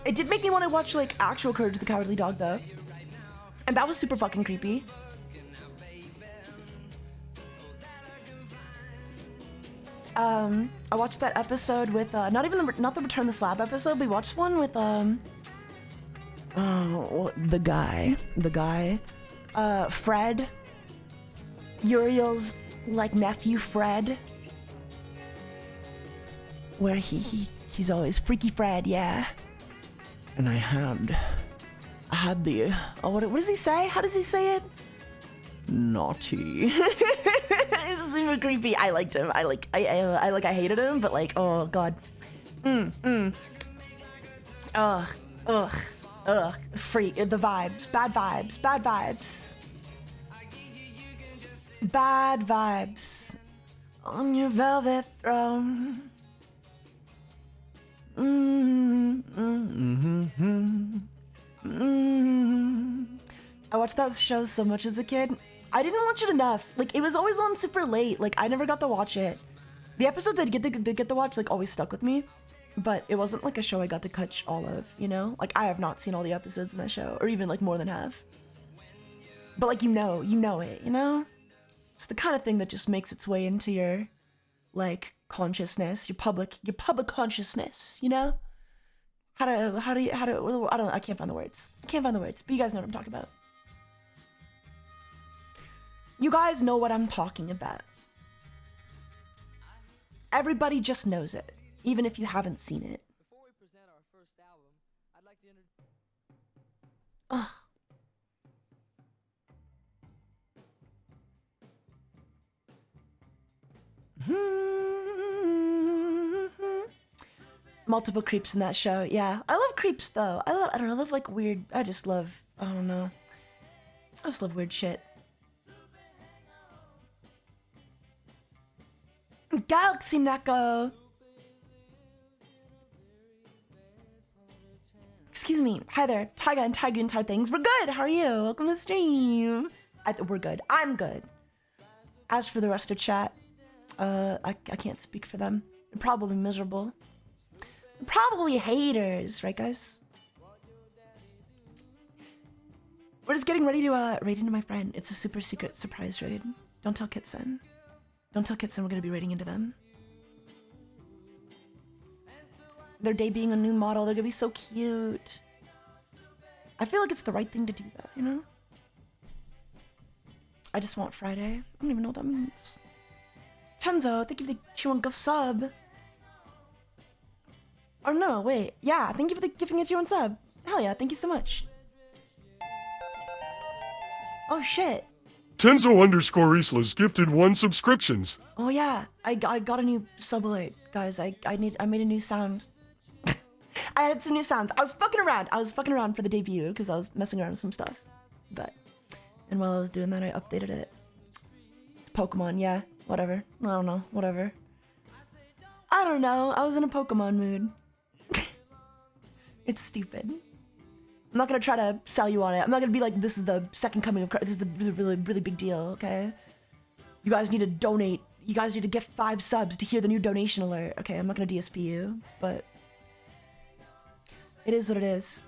it did make me want to watch like actual Courage the Cowardly Dog though. And that was super fucking creepy. I watched that episode with not the Return the Slab episode, we watched one with the guy, Fred, Uriel's like nephew Fred, where he's always Freaky Fred, yeah. And I had the what does he say? How does he say it? Naughty. It's super creepy. I liked him. I hated him, but like, oh god. Freak, the vibes, bad vibes, bad vibes. Bad vibes on your velvet throne. I watched that show so much as a kid. I didn't watch it enough. Like, it was always on super late. Like, I never got to watch it. The episodes I did get to watch, like, always stuck with me. But it wasn't like a show I got to catch all of, you know? Like, I have not seen all the episodes in that show, or even like more than half. But like, you know it, you know? It's the kind of thing that just makes its way into your, like, consciousness, your public consciousness, you know? I can't find the words. But you guys know what I'm talking about. You guys know what I'm talking about. Everybody just knows it, even if you haven't seen it. Before we present our first album, I'd like to introduce. Ugh. Multiple creeps in that show. Yeah, I love creeps though. I love like weird. I just love weird shit. Galaxy Neko. Excuse me. Hi there, Taiga and Tiger Entire Things. We're good. How are you? Welcome to the stream. We're good. I'm good. As for the rest of chat, I can't speak for them. They're probably miserable. They're probably haters, right, guys? We're just getting ready to raid into my friend. It's a super secret surprise raid. Don't tell Kitsen. Don't tell Kitsen we're gonna be raiding into them. They're debuting a new model. They're gonna be so cute. I feel like it's the right thing to do that, you know? I just want Friday. I don't even know what that means. Tenzo, thank you for the Chiwon gift sub. Or no, wait. Yeah, thank you for the gifting a Chiwon sub. Hell yeah, thank you so much. Oh shit. Tenzo_Islas gifted 1 subscriptions. Oh yeah, I got a new sub alert, guys. I made a new sound. I added some new sounds. I was fucking around for the debut because I was messing around with some stuff. And while I was doing that, I updated it. It's Pokemon, yeah. Whatever. I don't know. Whatever. I don't know. I was in a Pokemon mood. It's stupid. I'm not gonna try to sell you on it. I'm not gonna be like, this is the second coming of Christ. This is a really, really big deal, okay? You guys need to donate. You guys need to get 5 subs to hear the new donation alert. Okay, I'm not gonna DSP you, but it is what it is.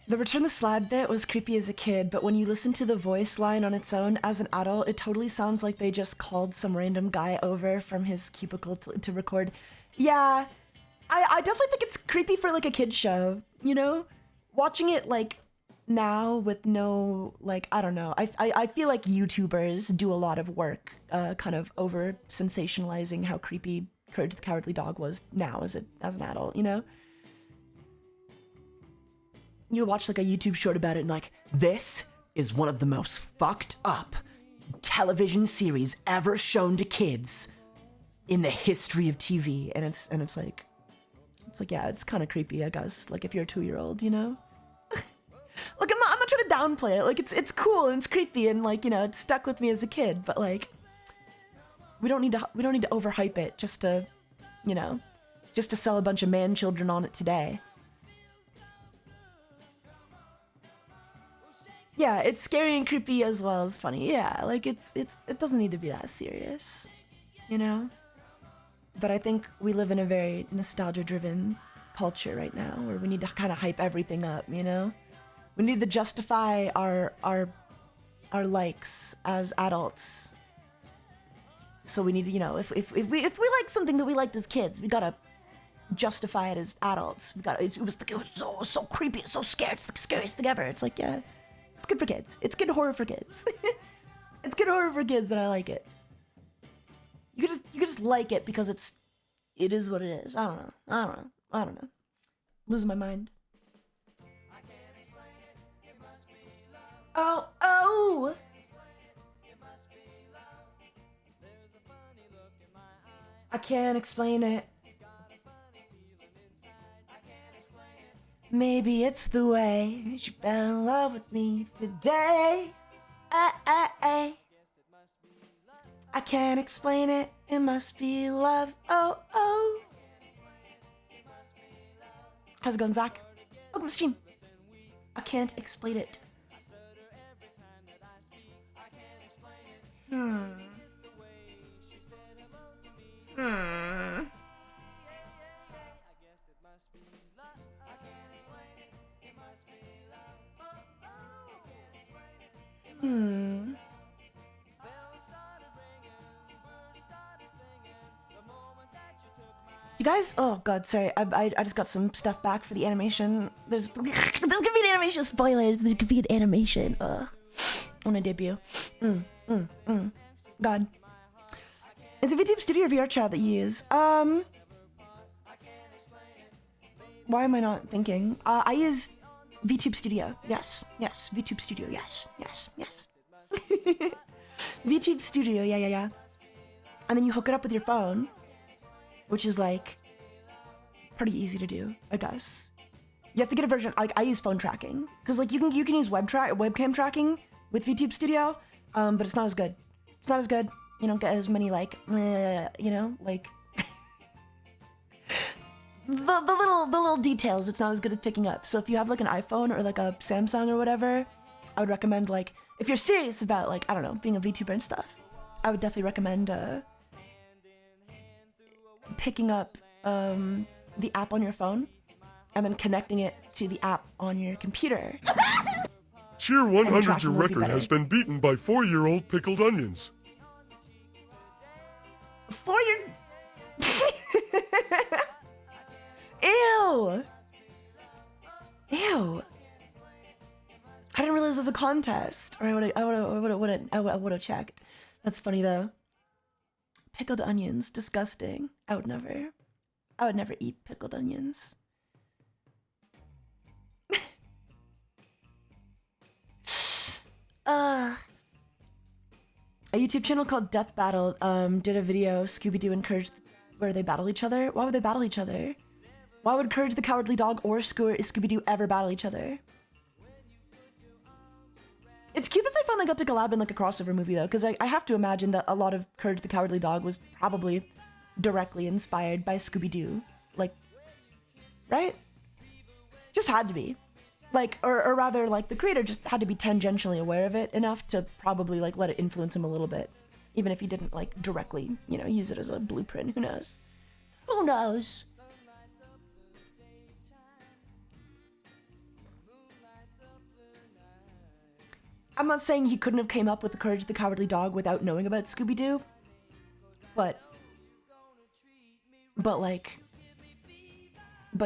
The Return the Slab bit was creepy as a kid, but when you listen to the voice line on its own as an adult, it totally sounds like they just called some random guy over from his cubicle to record. Yeah, I definitely think it's creepy for like a kid's show, you know? Watching it like now with no, like, I don't know. I feel like YouTubers do a lot of work kind of over sensationalizing how creepy Courage the Cowardly Dog was now as an adult, you know? You watch like a YouTube short about it and like, this is one of the most fucked up television series ever shown to kids in the history of TV. And it's like, yeah, it's kind of creepy, I guess. Like if you're a 2-year-old, you know? Like I'm not trying to downplay it. Like it's cool and it's creepy and like, you know, it stuck with me as a kid, but like we don't need to overhype it just to, you know, just to sell a bunch of man children on it today. Yeah, it's scary and creepy as well as funny. Yeah, like it doesn't need to be that serious, you know? But I think we live in a very nostalgia-driven culture right now where we need to kind of hype everything up, you know? We need to justify our likes as adults. So we need to, you know, if we like something that we liked as kids, we gotta justify it as adults. It was so creepy, it's so scary, it's the scariest thing ever. It's like, yeah. It's good for kids. It's good horror for kids. It's good horror for kids and I like it. You could just like it because it is what it is. I don't know. Losing my mind. Oh. I can't explain it. Maybe it's the way you fell in love with me today. I can't explain it. It must be love. Oh. How's it going, Zach? Welcome to stream. I can't explain it. Hmm. You guys, oh god, sorry, I just got some stuff back for the animation. There's gonna be an animation, spoilers, there's gonna be an animation, on a debut. God. It's a VTube Studio VR chat that you use. Why am I not thinking? I use VTube Studio, yes, VTube Studio, yes. VTube Studio, yeah. And then you hook it up with your phone, which is like pretty easy to do, I guess. You have to get a version, like I use phone tracking, because like you can use webcam tracking with VTube Studio, but it's not as good. It's not as good. You don't get as many like, you know, like the little details. It's not as good at picking up. So if you have like an iPhone or like a Samsung or whatever, I would recommend, like, if you're serious about, like, I don't know, being a VTuber and stuff, I would definitely recommend picking up the app on your phone and then connecting it to the app on your computer. Cheer 100, tracking your will be record better. has been beaten by 4-year-old pickled onions. For your... Ew! Ew! I didn't realize it was a contest. Or I would have checked. That's funny though. Pickled onions, disgusting. I would never eat pickled onions. A YouTube channel called Death Battle did a video, Scooby-Doo and Courage, where they battle each other. Why would they battle each other? Why would Courage the Cowardly Dog or Scooby-Doo ever battle each other? It's cute that they finally got to collab in like a crossover movie though, because I have to imagine that a lot of Courage the Cowardly Dog was probably directly inspired by Scooby-Doo. Like, right? Just had to be. Like, or rather, like, the creator just had to be tangentially aware of it enough to probably, like, let it influence him a little bit. Even if he didn't, like, directly, you know, use it as a blueprint. Who knows? Who knows? I'm not saying he couldn't have came up with the Courage the Cowardly Dog without knowing about Scooby-Doo. But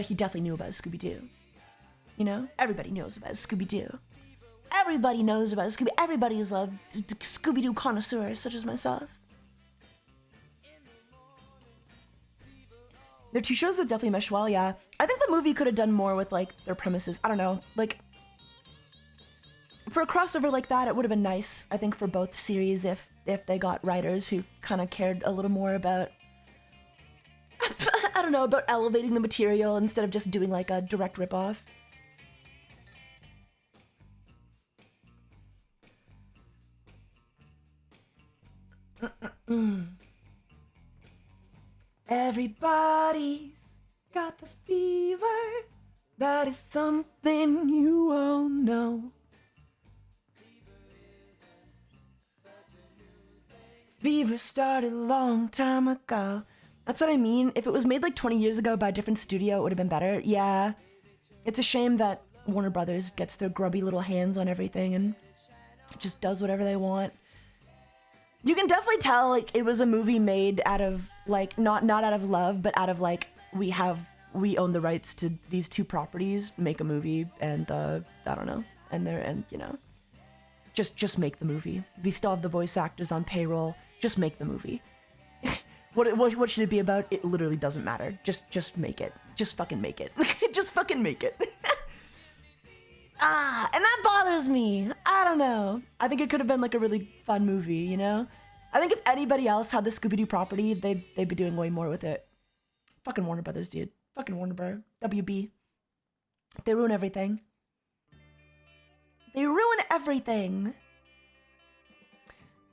he definitely knew about Scooby-Doo. You know? Everybody knows about Scooby-Doo. Everybody knows about Scooby. Everybody is a Scooby-Doo connoisseur, such as myself. They're two shows that definitely mesh well, yeah. I think the movie could have done more with, like, their premises. I don't know. Like, for a crossover like that, it would have been nice, I think, for both series if they got writers who kind of cared a little more about, I don't know, about elevating the material instead of just doing, like, a direct ripoff. Everybody's got the fever. That is something you all know. Fever started a long time ago. That's what I mean. If it was made like 20 years ago by a different studio, it would have been better. Yeah. It's a shame that Warner Brothers gets their grubby little hands on everything and just does whatever they want. You can definitely tell, like, it was a movie made out of, like, not out of love, but out of, like, we own the rights to these two properties, make a movie, and, I don't know, and you know, just make the movie. We still have the voice actors on payroll, just make the movie. What should it be about? It literally doesn't matter. Just make it. Just fucking make it. Just fucking make it. And that bothers me. I don't know. I think it could have been like a really fun movie, you know? I think if anybody else had the Scooby-Doo property, they'd be doing way more with it. Fucking Warner Brothers, dude. Fucking Warner Bros. WB. They ruin everything. They ruin everything.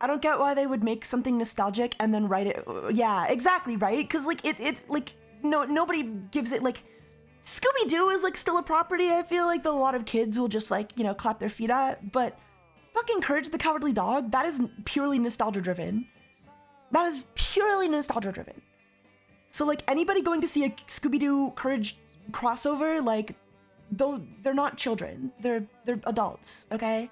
I don't get why they would make something nostalgic and then write it. Yeah, exactly, right? Because, like, it's like, nobody gives it, like, Scooby-Doo is, like, still a property I feel like that a lot of kids will just, like, you know, clap their feet at, but fucking Courage the Cowardly Dog, that is purely nostalgia-driven. That is purely nostalgia-driven. So, like, anybody going to see a Scooby-Doo Courage crossover, like, though they're not children, they're adults, okay?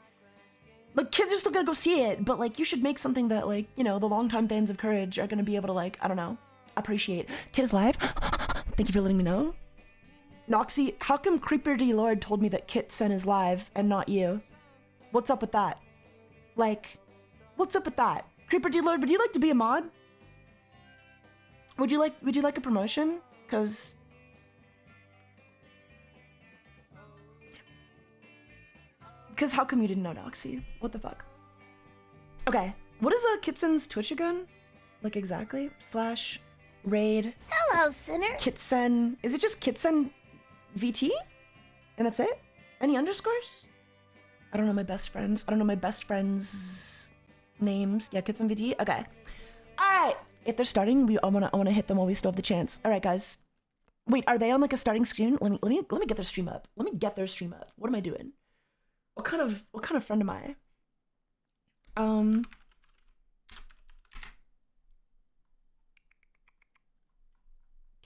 Like, kids are still gonna go see it, but like, you should make something that like, you know, the longtime fans of Courage are gonna be able to like, I don't know, appreciate. Kid is live. Thank you for letting me know. Noxy, how come Creeper D Lord told me that Kit Sen is live and not you? What's up with that? Like, what's up with that? Creeper D Lord, would you like to be a mod? Would you like a promotion? Cause how come you didn't know Noxy? What the fuck? Okay, what is Kitsen's Twitch again? Like exactly? / raid. Hello, sinner. Kitsen. Is it just Kitsen VT? And that's it? Any underscores? I don't know my best friends. I don't know my best friends' names. Yeah, Kitsen VT. Okay. All right. If they're starting, I wanna hit them while we still have the chance. All right, guys. Wait, are they on like a starting screen? Let me get their stream up. Let me get their stream up. What am I doing? What kind of friend am I?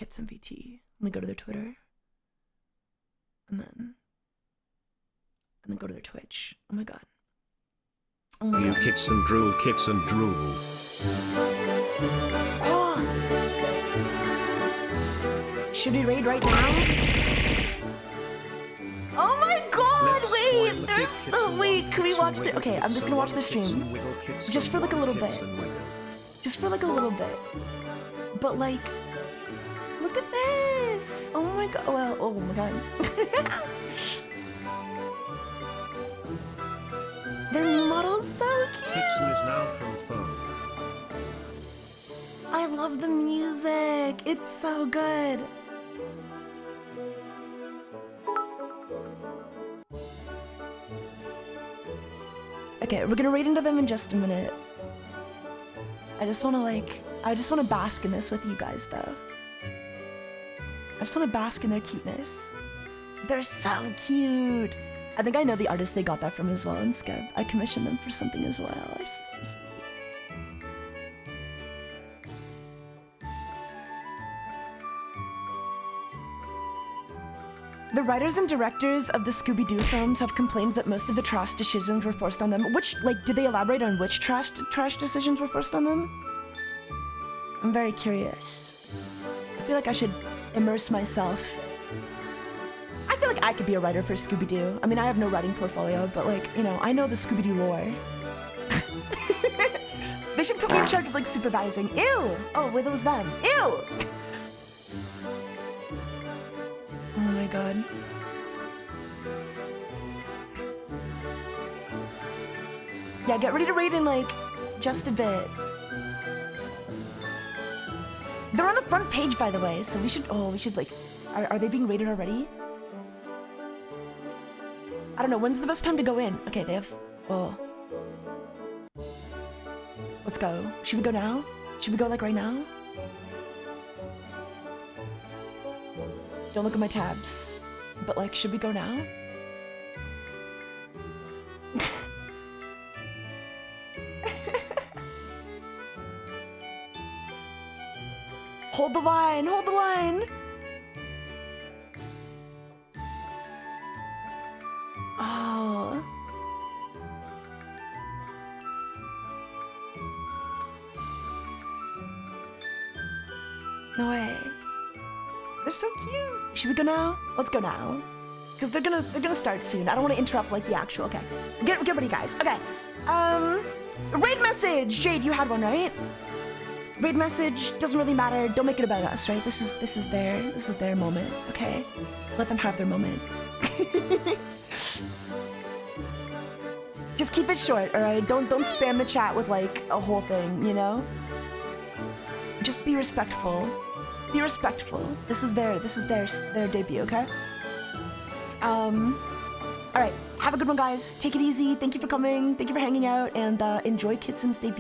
Kitsen VT. Let me go to their Twitter. And then go to their Twitch. Oh my god. Oh my god. Kits and drool, kits and drool. Oh. Should we raid right now? Oh my god, wait! They're so wait, can we watch the okay, I'm just gonna watch the stream. Just for like a little bit. Just for like a little bit. But like, look at this! Oh my god, well, oh my god. Their new model's so cute! Kitson is now from phone. I love the music! It's so good! Okay, we're gonna raid into them in just a minute. I just wanna bask in this with you guys though. I just wanna bask in their cuteness. They're so cute! I think I know the artist they got that from as well in Skeb. I commissioned them for something as well. The writers and directors of the Scooby-Doo films have complained that most of the trash decisions were forced on them. Which, like, did they elaborate on which trash decisions were forced on them? I'm very curious. I feel like I should immerse myself. I feel like I could be a writer for Scooby-Doo. I mean, I have no writing portfolio, but like, you know, I know the Scooby-Doo lore. They should put me in charge of like supervising. Ew! Oh, wait, that was them. Ew! Oh my god. Yeah, get ready to raid in like just a bit. They're on the front page, by the way, so we should like, are they being raided already? I don't know, when's the best time to go in? Okay, they have, oh. Let's go. Should we go now? Should we go like right now? Don't look at my tabs. But like, should we go now? Hold the line, hold the line. Oh. No way. They're so cute. Should we go now? Let's go now. Because they're gonna start soon. I don't want to interrupt like the actual. Okay. Get ready, guys. Okay. Raid message. Jade, you had one, right? Raid message doesn't really matter. Don't make it about us, right? This is their moment. Okay. Let them have their moment. Just keep it short, all right? Don't spam the chat with like a whole thing, you know? Just be respectful. Be respectful. This is their debut, okay? All right. Have a good one, guys. Take it easy. Thank you for coming. Thank you for hanging out, and enjoy Kitsen's debut.